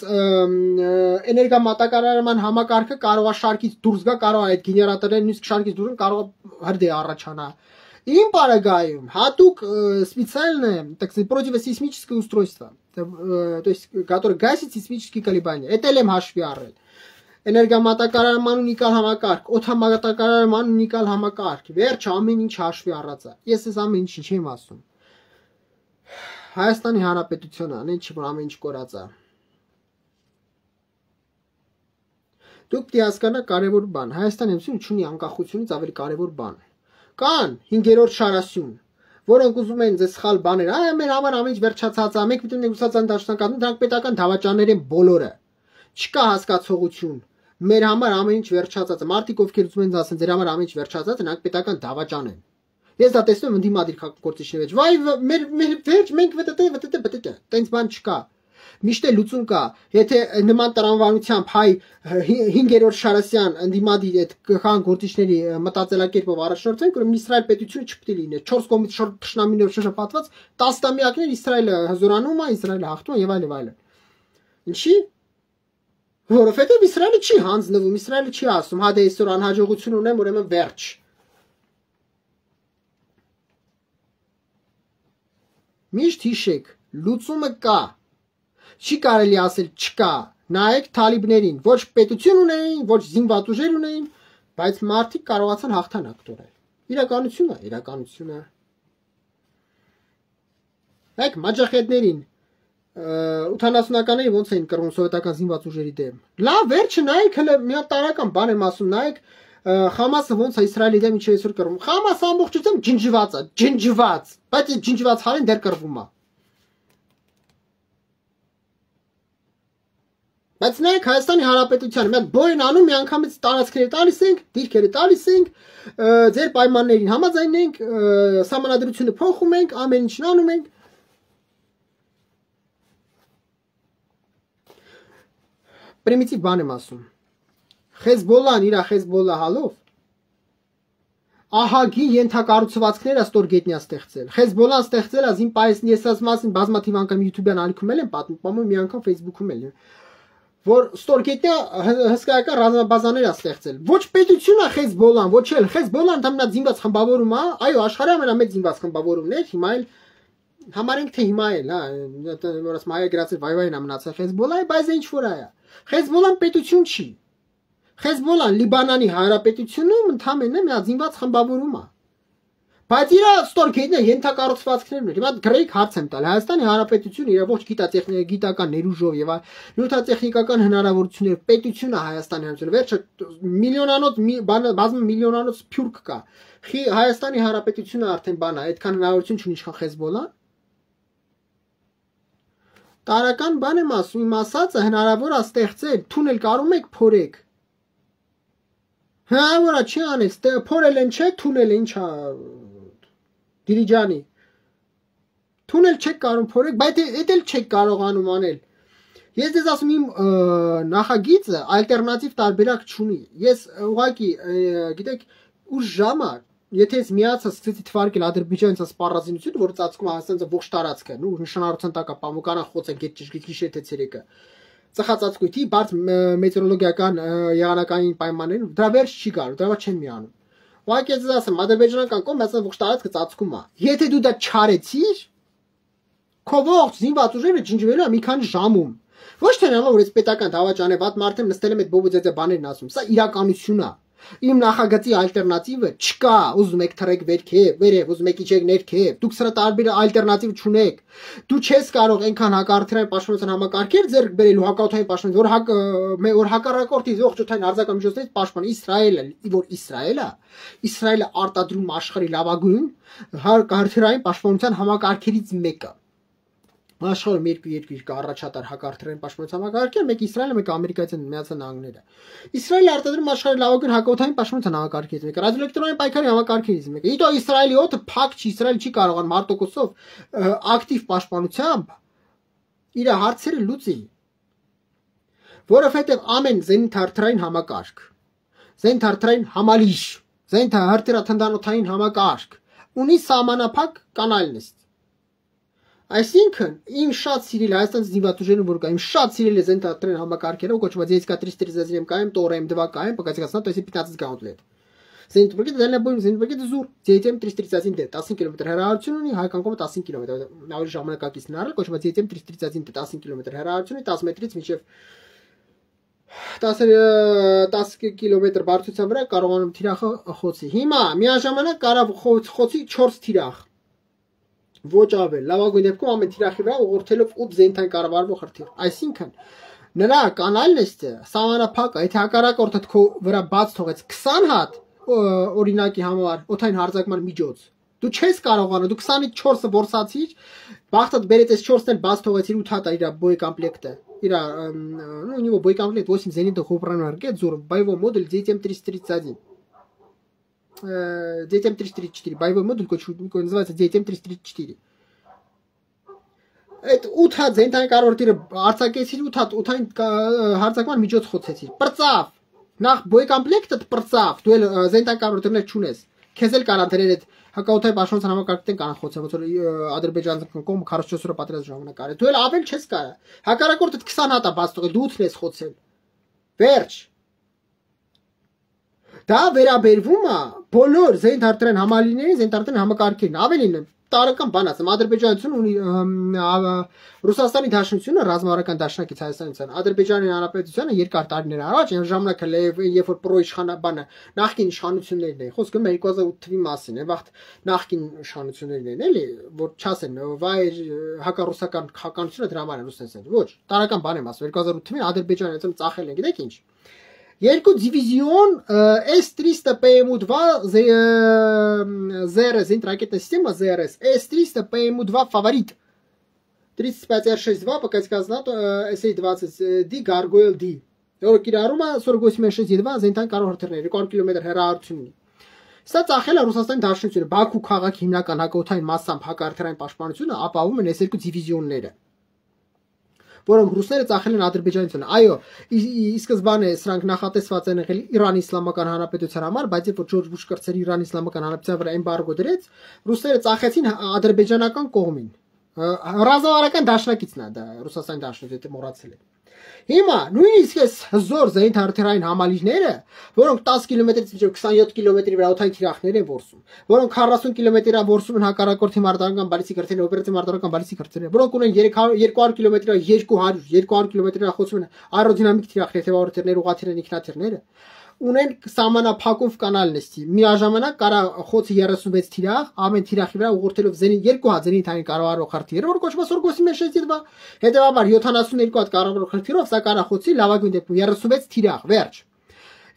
էներգամատակարարման համակարգը կարող է շարքից դուրս գա, կարող է այդ գեներատորները նույնիսկ շարքից դուրս կարող հրդե առաջանա։ Им полагаем, հատուկ специальное, так сказать, противосейсмическое устройство, то есть, которое гасит сейсмические колебания. Это եմ հաշվի առել։ Էներգամատակարարման ունիկալ համակարգ, օդամատակարարման ունիկալ համակարգ, վերջ ամեն ինչ հաշվի առած է։ Ես այս ամեն ինչ չեմ ասում։ Հայաստանի Հանրապետությունը, այն չի որ ամեն ինչ կորած է։ Դուք պիտի հասկանաք կարևոր բան, Հայաստանի Հանրապետությունը ունի անկախությունից ավելի կարևոր բան։ Կան 5-րդ շարասյուն, որոնք ուզում են ձեզ սխալ բաներ, մեր համար ամեն ինչ վերջացած է, մենք պետք է ուսացան դաշնականում, դրանք պետական դավաճաններ են բոլորը։ Չկա հասկացողություն։ Մեր համար ամեն ինչ վերջացած է։ Մարդիկ ովքեր ուզում են ասեն, ձեր համար ամեն ինչ վերջացած է, նրանք պետական դավաճան են։ Ես դա տեսնում եմ ընդդիմադիր գործիչների մեջ։ Վայ, մեր վերջ, մենք վտտ, տենց բան չկա։ Միշտ է լուծում կա։ Եթե նման տրամաբանությամբ հայ 5-րդ Շարասյան ընդդիմադիր այդ քան գործիչների մտածելակերպով առաջնորդվեն, ուրեմն Իսրայել պետությունը չպետք է լինի 4 կողմից թշնամիներով շրջապատված 10 տասնամյակներ Իսրայելը հզորանում է, Իսրայելը հաղթում է եւ այլն։ Ինչի՞։ Որովհետեւ Իսրայելը չի հանձնվում, Իսրայելը չի ասում, հա դե այսօր անհաջողություն ունեմ, ուրեմն վերջ։ Միշտ հիշեք, լուծումը կա։ Չի կարելի ասել չկա։ Նայեք թալիբներին, ոչ պետություն ունեին, ոչ զինված ուժեր ունեին, բայց մարդիկ կարողացան հաղթանակ տորել։ Իրականություն է։ Այդ մաջախեդներին 80-ականների ոնց էին կռվում սովետական զինված ուժերի դեմ։ Լավ, վերջը նայեք, հələ մի հատ տարական բան եմ ասում, նայեք Խամասը ոնց է Իսրայելի դեմ ինչի այսօր կռվում։ Խամասը ամբողջությամբ ջնջված է, ջնջված, բայց այդ ջնջված հարին դեռ կռվում է։ Բայց նայեք Հայաստանի Հանրապետությանը, մենք բոյն անում մի անգամից տարածքները տալիս ենք, դիրքերը տալիս ենք, ձեր պայմաններին համաձայն ենք, սահմանադրությունը փոխում ենք, ամեն ինչն անում ենք։ Պրիմիտիվ բան եմ ասում։ Խեզբոլլան իր Խեզբոլլահալով ահագի ենթակառուցվածքները ստորգետնյա ստեղծել։ Խեզբոլլան ստեղծել է զին պայեսնի ես ասում մասին բազմաթիվ անգամ YouTube-յան ալիքում եմ պատմում, մի անգամ Facebook-ում եմ, որ ստորգետնյա հսկայական ռազմաբազաներ է ստեղծել։ Ոչ պետություն է Խեզբոլլան, ոչ էլ Խեզբոլլան դա զինված խմբավորում է, այո, աշխարհի ամենամեծ զինված խմբավորումն է, հիմա էլ համարենք թե հիմա էլ, հա, որ ասում այո գրածել վայ-վայն է մնացել Խեզբոլլայի, բայց ինչ որ է։ Խեզբոլլան պետություն չի։ Խեզբոլլան Լիբանանի հանրապետությունում ընդամենը մի զինված խմբավորում է։ Բայց իր ստորգետնյա ենթակառուցվածքներն են։ Հիմա գրեիք հարց եմ տալ։ Հայաստանի Հանրապետությունը իր ողջ գիտական ներուժով եւ նյութատեխնիկական հնարավորություններով պետությունը Հայաստանի Հանրապետությունը վերջը միլիոնանոց բազմա միլիոնանոց փյուրք կա։ Հայաստանի Հանրապետությունը արդեն բան է, այդքան հնարավորություն չունի ինչքան Խեզբոլլան։ Տարական բան եմ ասում, իմ ասածը հնարավոր է ստեղծել, թունել կարում եք փորեք։ Հնարավոր է չի անես, փորել են չէ, թունել ինչ է Դիրիջանի։ Թունել չեք կարող փորեք, բայց դա էլ չեք կարողանում անել։ Ես դες ասում իմ նախագիծը ալտերնատիվ տարբերակ չունի։ Ես ուղղակի գիտեք ուր ժամը Եթե ես միացա սկսեցի թվարկել Ադրբեջանից սպառազինությունը, որը ծածկում է Հայաստանի ողջ տարածքը, ու նշանառության տակ է պամուկանան խոց է գետ ճշգրիտ գիշեր թե ցերեկը։ Ծխածածկույթի բարձ մեteorologիական եղանակային պայմաններում դրա վերջ չի գալու, դրա չեմ միանում։ Ուղղակի ես ասեմ, ադրբեջանական կողմը ասած ողջ տարածքը ծածկում է։ Եթե դու դա չարեցիր, քո ողջ զինված ուժերը ջնջվելու է մի քանի ժամում։ Ոչ թե նա որ ես պետական դավաճան է, վատ մարդ եմ նստել եմ այդ բոբոձեձե բաներն ասում, սա իրականություն է։ Իմ նախագծի ալտերնատիվը չկա, ուզում եք թռեք վերև, ուզում եք իջեք ներքև, դուք սրա տարբեր ալտերնատիվ չունեք։ Դու չես կարող այնքան հակառակորդային պաշտպանության համակարգեր ձեռք բերել ու հակաօթային պաշտպան, որ հակառակորդի ողջութային արձակամիջոցներից պաշտպան Իսրայելը, որ Իսրայելը արտադրում աշխարհի լավագույն հակառակորդային պաշտպանության համակարգերից մեկը։ Աշխարհում երկու երկիր կա առաջատար հակառակորդային պաշտպանության համակարգեր, մեկ Իսրայելը, մեկ Ամերիկացիան Միացյալ Նահանգները։ Իսրայելը արտադրում աշխարհի լավագույն հակաօթային պաշտպանության համակարգերից մեկը, ռադիոէլեկտրոնային պայքարի համակարգերից մեկը։ Իտո Իսրայելի օդը փակ չի, Իսրայելը չի կարողանում մարտոկոսով ակտիվ պաշտպանությամբ իր հարցերը լուծի։ Որովհետև ամեն զենիթարթրային համակարգ, զենիթարթրային համալիր, զենիթարթրաթնդանոթային համակարգ ունի սահմանափակ կանալնիստ։ Այսինքն, իմ շատ սիրել Հայաստանի զինված ուժերին որ կա, իմ շատ սիրել է զենիթարթրային համակարգերը, կոչված ԵՍԿ 330 կայեմ, տորեմ, 2 կայեմ, показательно, то есть 15 гаунтлет։ Զենիթպակետը դեռ զենիթպակետը զուր, ԵՍԿ 330 10 կիլոմետր հեռահարություն ունի, հայկական կողմը 10 կիլոմետր, ավելի ժամանակակիցն է, կոչված ԵՍԿ 330 10 կիլոմետր հեռահարություն ունի, 10 մետրից մինչև 10 կիլոմետր բարձրության վրա կարողանում թիրախը խոցի։ Հիմա միաժամանակ կարող խոցի 4 թիրախ։ Ոչ ավել, լավագույն դեպքում ամեն թիրախի վրա ուղղորդելով 8 զենթային կառավարվող հրթիռ։ Այսինքն նրա կանալնեստը սահմանափակ է, եթե հակառակորդը քո վրա բաց թողեց 20 հատ օրինակի համար օդային հարձակման միջոց, Դու չես կարողանում, դու 20-ից 4-ը որսացիր, բախտդ բերեց այս 4-ն էլ բաց թողեցիր 8 հատ իր боекомплекта. Իր, ну, у него боекомплект 8 зенитных упражнений ракет, боевой модуль DTM-331. DTM-334, боевой модуль, который называется DTM-334. Այդ 8 հատ զենթային կարորդիրը արձակեցիր 8 հատ 8-ային հարձակման միջոց խոցեցիր։ Պրծավ։ Նախ боекомплекта պրծավ, դու էլ զենթային կարորդիրներ չունես։ Քեզ էլ կարան դրել այդ հակաօթային պաշտպանության համակարգին կանան խոցել, ոնց որ ադրբեջանցի կողմը 44 օրը պատերազմ ժամանակ արել։ Դու էլ ավել չես կարա։ Հակառակորդը 20 հատ է բաց թողել, դու 8-ն ես խոցել։ Վերջ։ Դա վերաբերվում է բոլոր զենթարտերեն համալիրներին, զենթարտերեն համակարգերին։ Ավելին տարական բան ասեմ, Ադրբեջանությունը ունի Ռուսաստանի Դաշնությունը ռազմավարական դաշնակից Հայաստանից են։ Ադրբեջանի Հանրապետությունը երկար տարիներ առաջ այն ժամանակ երբ որ պրոիշխանաբանը նախկին իշխանություններն էին, խոսքը 2008 թվականի մասին է, վաղ նախկին իշխանություններն են, էլի, որ չասեն, վայ հակառուսական քաղաքականությունը դրա համար են ռուսներն։ Ոչ, տարական բան եմ ասում, 2008 թվականին Ադրբեջանից ծախել են, գիտեք ինչ։ Երկու դիվիզիոն S-300 ПМУ-2 ЗРС, зенит-ракетная система ЗРС, S-300 ПМУ-2 фаворит. 35R62 показка НАТО SA-20D Gargoyle-D. Կիրառումը 48-6-2 զենթային կարողություններ, 200 կիլոմետր հեռահարություն ունի։ Սա ծախել է Ռուսաստանի Դաշնությունը, Բաքու քաղաքի հիմնական հակաօթային մասամբ հակարդարային պաշտպանությունը ապահովում են այս երկու դիվիզիոնները, որոնք ռուսները ծախել են Ադրբեջանից։ Այո, ի սկզբանե սրանք նախատեսված են եղել Իրանի Իսլամական Հանրապետության համար, բայց երբ որ Ջորջ Բուշ կրծեր Իրանի Իսլամական Հանրապետության վրա էմբարգո դրեց, ռուսները ծախեցին ադրբեջանական կողմին։ Ռազմավարական դաշնակիցն է դա Ռուսաստանի Դաշնությունը, դե մոռացել եք։ Հիմա նույնիսկ այս հզոր զենթարտերային համալիրները, որոնք 10 կիլոմետրից մինչև 27 կիլոմետրի վրա օդային թիրախներ են որսում, որոնք 40 կիլոմետրը որսում են հակառակորդի մարտական բալիստիկ հրթիռներ, օպերատիվ մարտական բալիստիկ հրթիռներ, որոնք ունեն 200 կիլոմետրը 200 կիլոմետրը խոցում են աերոդինամիկ թիրախներ, թեւավորթիռներ, ուղղաթիռներ, ինքնաթիռները, ունեն սահմանափակում կանալ նստի։ Միաժամանակ կարա խոցի 36 թիրախ, ամեն թիրախի վրա ուղղորդելով զենի 2 հատ զենիթային կառավարող հրթիռ, որ կոչվում է 48-6-2, հետևաբար 72 հատ կառավարող հրթիռով սա կարա խոցի լավագույն դեպքում 36 թիրախ, վերջ։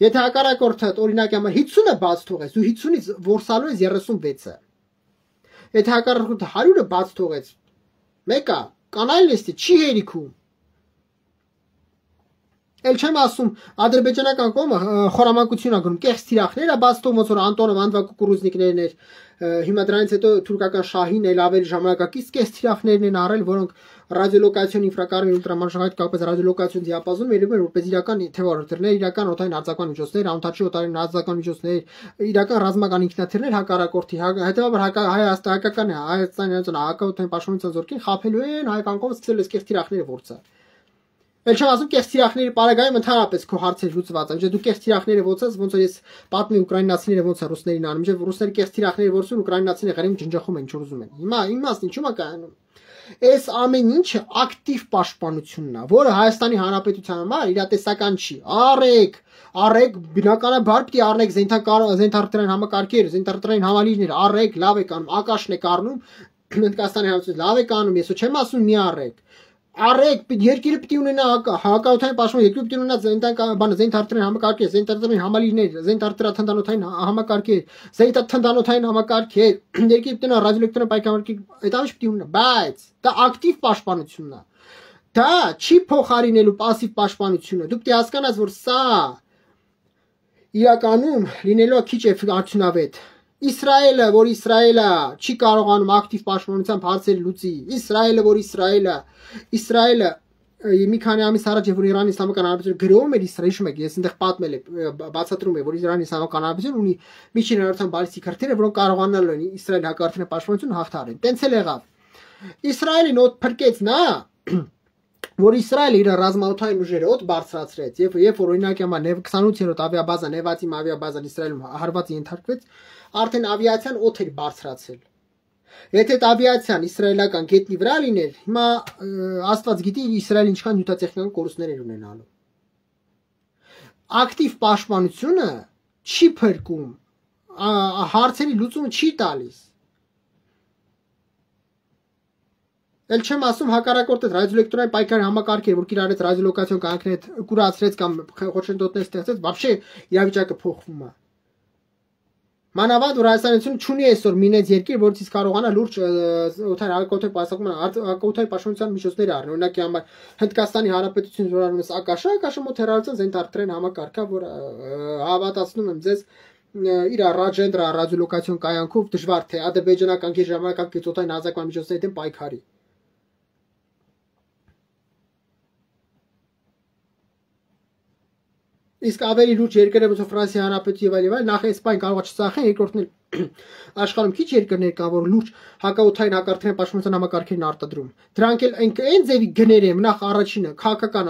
Եթե հակառակորդը օրինակ համար 50-ը բաց թողեց, դու 50-ից որսալու ես 36-ը։ Եթե հակառակորդը 100-ը բաց թողեց, մեկը կանալ նստի չի հերիքում։ Էլ չեմ ասում ադրբեջանական կողմը խորամանկություն ա գրում, կեղծ թիրախները բաց թող ոնց որ Անտոնով Անվա կուկուրուզնիկներն էր, հիմա դրանից հետո թուրքական շահին էլ ավելի ժամանակակից կեղծ թիրախներն են առել, որոնք ռադիոլոկացիոն ինֆրակարմիր ուլտրամանուշակայինի կապված ռադիոլոկացիոն դիապազոնում երևում են որպես իրական թեւավորթիռներ, իրական օդային արձակման միջոցներ, անթաչի օդային արձակման միջոցներ, իրական ռազմական ինքնաթիռներ հակառակորդի, հետեւաբար հայկական Հայաստանյան հակաօդային պաշտպանության զորքին խաբելու են հայկական կողմը սկսել է կեղծ թիրախները որսալ։ Էլ չեմ ասում կեղծ թիրախների պարագայում ընդհանրապես քո հարցեր լուծված են, դու կեղծ թիրախները ոնց ոնց ես պատմի ուկրաինացիները ոնց է ռուսներին անում, եւ ռուսները կեղծ թիրախները որսում ուկրաինացիները ղրիմ ջնջախում են, չուզում են։ Հիմա իմաստն ինչու՞ է կայանում։ Այս ամեն ինչը ակտիվ պաշտպանությունն է, որը Հայաստանի Հանրապետության համար իրատեսական չի։ Արեք բնականաբար պիտի առնեք զենթարտերային համակարգեր, զենթարտերային համալիրներ, առեք, լավ եք անում, ակաշն եք առնում, Հնդկաստանի Հանրապետությունը լավ եք անում, ես չեմ ասում մի առեք։ Արեք երկիրը պիտի ունենա հակաօթային պաշտպան, երկիրը պիտի ունենա զենթարտերային համակարգեր, զենթարտերային համալիրներ, զենթարտերաթնդանոթային համակարգեր, զենթաթնդանոթային համակարգեր, երկիրը պիտի ունենա ռադիոէլեկտրոն պայքարի, այդ ամենը պիտի ունենա, բայց դա ակտիվ պաշտպանությունն է։ Դա չի փոխարինելու пассив պաշտպանությունը։ Դու պիտի հասկանաս, որ սա իրականում լինելու է քիչ արդյունավետ։ Իսրայելը, որ Իսրայելը չի կարողանում ակտիվ պաշտպանությամբ հարցեր լուծի, Իսրայելը մի քանի ամիս առաջ որ Իրանի Իսլամական Հանրապետությունը գրովում էր Իսրայել, հիշում եք, ես այնտեղ պատմել եմ, բացատրում եմ, որ Իրանի Իսլամական Հանրապետությունը ունի միջին հեռարձան բալիստիկ հրթիռներ, որոնք կարողանալու են Իսրայելի հակառակորդի պաշտպանությունը հաղթահարել։ Տենց էլ եղավ։ Իսրայելին օդ փրկեց նա, որ Իսրայելը իր ռազմաօդային ուժերը օդ բարձրացրեց, երբ որ օրինակի համար 28-րդ ավիաբազա, Նևատիմ ավիաբազան Իսրայելում հարվածի ենթարկվեց, արդեն ավիացիան օդ էր բարձրացել։ Եթե այդ ավիացիան իսրայելական գետնի վրա լիներ, հիմա Աստված գիտի Իսրայելը ինչքան նյութատեխնիկական կորուստներ էր ունենալու։ Ակտիվ պաշտպանությունը չի փրկում, հարցերի լուծումը չի տալիս։ Էլ չեմ ասում հակառակորդը ռադիոէլեկտրոնային պայքարի համակարգեր, որ կիրառեց ռադիոլոկացիոն կանքներ, կուրացրեց կամ խոշորտոտներ ստեղծեց, вообще իրավիճակը փոխվում է։ Մանավանդ որ Հայաստանությունը չունի այսօր մինեց երկիր, որից իսկ կարողանա լուրջ հակաօթային պաշտպանության միջոցներ առնել։ Օրինակի համար Հնդկաստանի Հանրապետությունից որ առնում ես Ակաշը մոտ հեռավորության զենթարտրեն համակարգա, որ հավատացնում եմ ձեզ իր ռաջենդրա ռադիոլոկացիոն կայանքով դժվար թե ադրբեջանական գերժամանակական գծօթային հարձակման միջոցների դեմ պայքարի։ Իսկ ավելի լուրջ երկրներ όπως Ֆրանսիա, Հանրապետություն եւ այլն, նախ Իսպան կարող է չծախեն, երկրորդն էլ աշխարհում քիչ երկրներ կան, որ լուրջ հակաօթային հակարդային պաշտպանության համակարգերն արտադրում։ Դրանք էլ այն ձևի գներ են, նախ առաջինը քաղաքական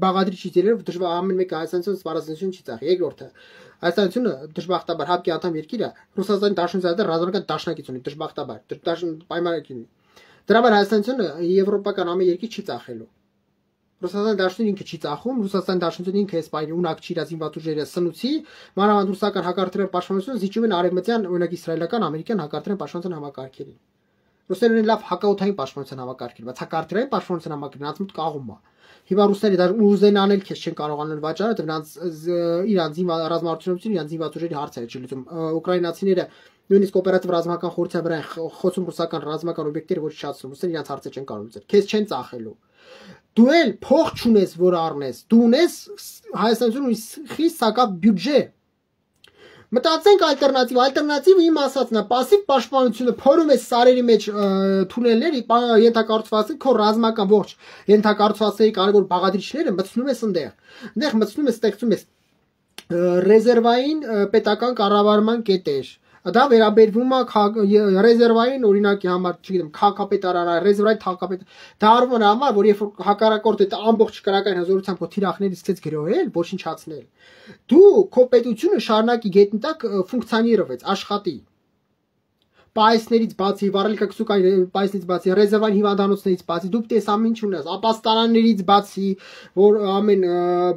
բաղադրիչից երբ դժվար ամեն մեկը Հայաստանից սպառազինություն չի ծախի։ Երկրորդը Հայաստանությունը դժբախտաբար հապկի անդամ երկիր է, Ռուսաստանի Դաշնության ռազմական դաշնակից ունի, դժբախտաբար, պայմանագիր ունի։ Դրա համար Հայաստանությունը եվրոպական ամեն երկիր չի ծախելու։ Ռուսաստանի Դաշնությունը ինքը չի ծախում, Ռուսաստանի Դաշնությունը ինքը էսպայրի ունակ չի զինված ուժերը սնուցի, մանավանդ ռուսական հակարդային պաշտպանությունը զիջում են արևմտյան, օրինակ իսրայելական, ամերիկյան հակարդային պաշտպանության համակարգերին։ Ռուսները ունեն լավ հակաօթային պաշտպանության համակարգեր, բայց հակարդային պաշտպանության համակարգն անց մոտ կաղում է։ Հիմա ռուսները դա ուզեն անել քեզ չեն կարողանում վաճառել, դրանց իրանց ռազմավարությունը իրանց զինված ուժերի հարցերը չի լուծում։ Ուկրաինացիները նույնիսկ օպերատիվ ռազմական խորհրդի վրա խոցում ռուսական ռազմական օբյեկտները, որ չացնում, ռուսները իրանց հարցը չեն կարող լուծել։ Քեզ չեն ծախելու։ Դու էլ փող չունես, որ առնես, դու ունես Հայաստանություն ունի խիստ սակավ բյուջե։ Մտածենք ալտերնատիվը իմ ասածն է, пассив պաշտպանությունը փորում է սարերի մեջ թունելներ, ենթակառուցվածքի քո ռազմական ողջ ենթակառուցվածքների կարևոր բաղադրիչները մտցնում ես այնտեղ մտցնում ես, ստեղծում ես ռեզերվային պետական կառավարման կետեր։ Դա վերաբերվում է ռեզերվային օրինակի համար, չգիտեմ, քաղաքապետարան, ռեզերվային քաղաքապետ։ Դա արվում է համար, որ երբ հակառակորդը ամբողջ կրակային հզորությամբ թիրախների սկսեց գրոհել, ոչնչացնել։ Դու քո պետությունը շարունակի գետնի տակ ֆունկցիոներվեց, աշխատի։ Պայսներից բացի, վառելիքակսուկային պայսներից բացի, ռեզերվային հիվանդանոցներից բացի, դու պետք է ամեն ինչ ունես, ապաստարաններից բացի, որ ամեն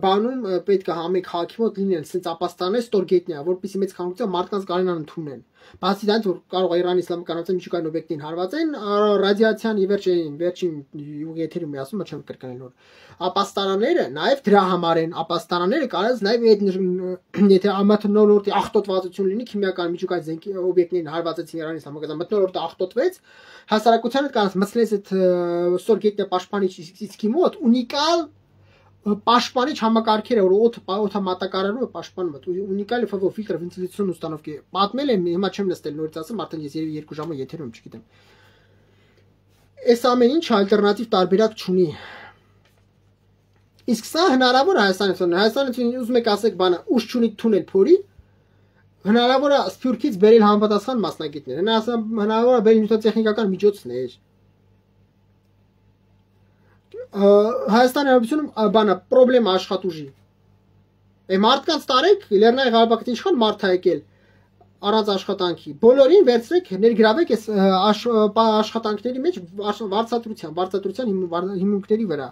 բանում պետք է համեք քաղաքի մոտ լինեն, սենց ապաստաններ ստորգետնյա, որպեսզի մեծ քանակությամբ մարդկանց կարողանան ընդունեն։ Բացի դրանից, որ կարող է Իրանի իսլամական միջուկային օբյեկտին հարվածեն, ռադիացիան ի վերջին եթերում մի ասում, չեմ կրկնել նոր։ Ապաստարանները նաև դրա համար են, ապաստարանները կարած նաև եթե ամաթնորորտի աղտոտվածություն լինի, քիմիական միջուկային զենքի օբյեկտներին հարվածեցին Իրանի իսլամական մթնորորտը աղտոտվեց, հասարակությանը կանց մսլեց այդ ստորգետնյա պաշտպանիչ իսկի մոտ ունիկալ պաշտպանիչ համակարգերը, որ օդամատակարարում է պաշտպանում է, ունիկալ ֆիլտր վենտիլյացիոն ուստանովկի։ Պատմել եմ, հիմա չեմ նստել նորից ասեմ, արդեն ես 2 ժամը եթերում չգիտեմ։ Այս ամեն ինչ ալտերնատիվ տարբերակ չունի։ Իսկ սա հնարավոր Հայաստանություն ուզում եք ասեք բանը, ուժ չունի թունել փորի, հնարավոր է Սփյուռքից բերել համապատասխան մասնագետներ, հնարավոր է բերել նյութատեխնիկական միջոցներ։ Հայաստանի Հանրապետությունում բանը պրոբլեմ աշխատուժի։ Մարդկանց տարեք Լեռնային Ղարաբաղից ինչքան մարդ է եկել առանց աշխատանքի։ Բոլորին վերցրեք, ներգրավեք այս աշխատանքների մեջ վարձատրության հիմունքների վրա։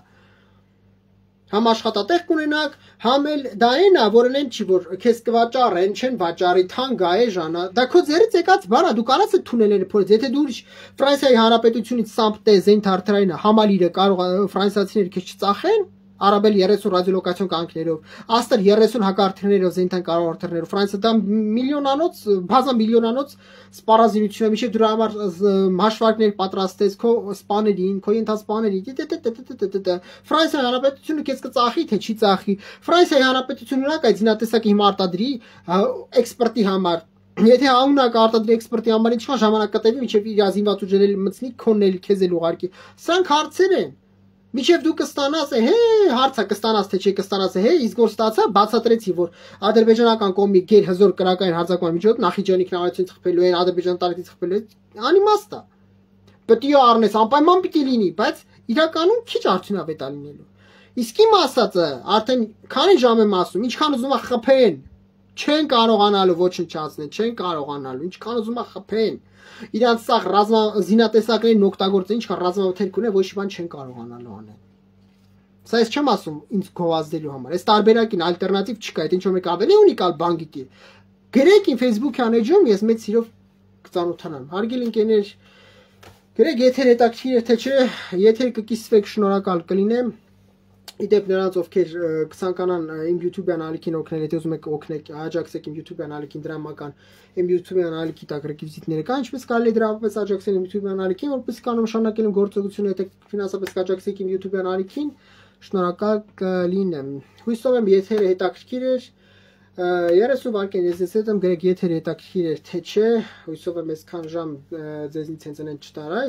Համ աշխատատեղ կունենաք, համ էլ դա այն է, որ են չի որ քեզ կվաճառեն, չեն վաճառի, թանկ է, ժանա։ Դա քո ձեռից եկած բան է, դու կարաս այդ թունելները փորձ։ Եթե դու Ֆրանսիայի Հանրապետությունից Սամպտե զենթարտրայինը համալիրը կարող ֆրանսիացիները քեզ չծախեն, արաբել 30 ռադիոլոկացիոն կանքներով, աստր 30 հակարդներով զենթան կարող արդյունքներով Ֆրանսիա դա միլիոնանոց, բազա միլիոնանոց սպառազինություն է, միշտ դրա համար հաշվարկներ պատրաստես քո սպաներին, քո ենթասպաների, Ֆրանսիայի Հանրապետությունը քեզ կծախի թե չի ծախի, Ֆրանսիայի Հանրապետությունը ունակ այդ զինատեսակի հիմա արտադրի էքսպորտի համար։ Եթե անունակ արտադրի էքսպորտի համար ինչքան ժամանակ կտևի, մինչև իր զինված ուժերը մտցնի, քոննել քեզ էլ ուղարկի։ Սրանք հարցեր են։ Միջև դու կստանաս, հարցը կստանաս թե չի կստանաս, իսկ որ ստացա, բացատրեցի, որ ադրբեջանական կողմի գեր հզոր կրակային հարձակման միջոց Նախիջևանի ինքնավարությունից խփելու են, Ադրբեջան տարածքից խփելու են, անիմաստ է։ Պետք է առնես, անպայման պիտի լինի, բայց իրականում քիչ արդյունավետ է լինելու։ Իսկ իմ ասածը, արդեն քանի ժամ եմ ասում, ինչքան ուզում է խփեն, չեն կարողանալու ոչնչացնել, չեն կարողանալու, ինչքան ուզում է խփեն։ Իրանց սաղ զինատեսակներին օգտագործեն, ինչքան ռազմավթերք ունեն, ոչ մի բան չեն կարողանալու անել։ Սա ես չեմ ասում ինձ գովազդելու համար։ Այս տարբերակին ալտերնատիվ չկա, այդ ինչ որ մեկ ավելի ունիկալ բան գիտի։ Գրեք իմ Facebook-յան էջում, ես մեծ սիրով կծանոթանամ։ Հարգելի ընկերներ, գրեք, եթե հետաքրքիր է թե չէ, եթե կկիսվեք, շնորհակալ կլինեմ։ Իդեպ նրանց ովքեր կցանկանան իմ YouTube-յան ալիքին օգնել, եթե ուզում եք օգնեք, աջակցեք իմ YouTube-յան ալիքին դրամական, իմ YouTube-յան ալիքի տակ ռեկվիզիտները կան, ինչպես կարելի է դրամապես աջակցել իմ YouTube-յան ալիքին, որպես կանոն շարունակել եմ գործողությունը, եթե ֆինանսապես կաջակցեք իմ YouTube-յան ալիքին, շնորհակալ կլինեմ։ Հույսով եմ եթերը հետաքրքիր էր։ 30 վայրկյան ես ես եմ գրեք եթերը հետաքրքիր էր թե չէ, հույսով եմ այսքան ժամ ձեզնից հենց այնեն չտարայ,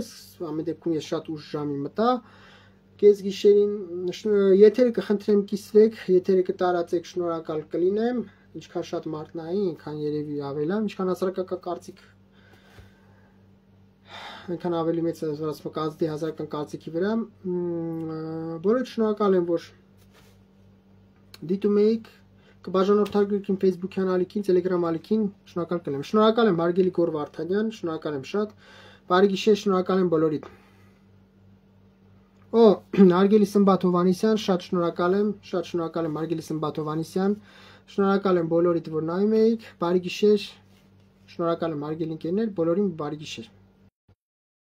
ամեն դեպքում ես շատ ուշ ժամի մտա։ Կես գիշերին եթերը կխնդրեմ կիսվեք, եթերը կտարածեք, շնորհակալ կլինեմ, ինչքան շատ մարդ նայի, այնքան երևի ավելան, ինչքան հասարակական կարծիք, այնքան ավելի մեծ ասում կազդի հասարակական կարծիքի վրա, բոլորդ շնորհակալ եմ, որ դիտում եք, կբաժանորդագրեք իմ Facebook-յան ալիքին, Telegram ալիքին, շնորհակալ կլինեմ, շնորհակալ եմ հարգելի Գոր Վարդանյան, շնորհակալ եմ շատ, բարի գիշեր, շնորհակալ եմ բոլորիդ։ Օ, հարգելի Սմբատ Հովանեսյան, շատ շնորհակալ եմ հարգելի Սմբատ Հովանեսյան, շնորհակալ եմ բոլորիդ, որ նայում եք, բարի գիշեր, շնորհակալ եմ հարգելի ընկերներ, բոլորին բարի գիշեր։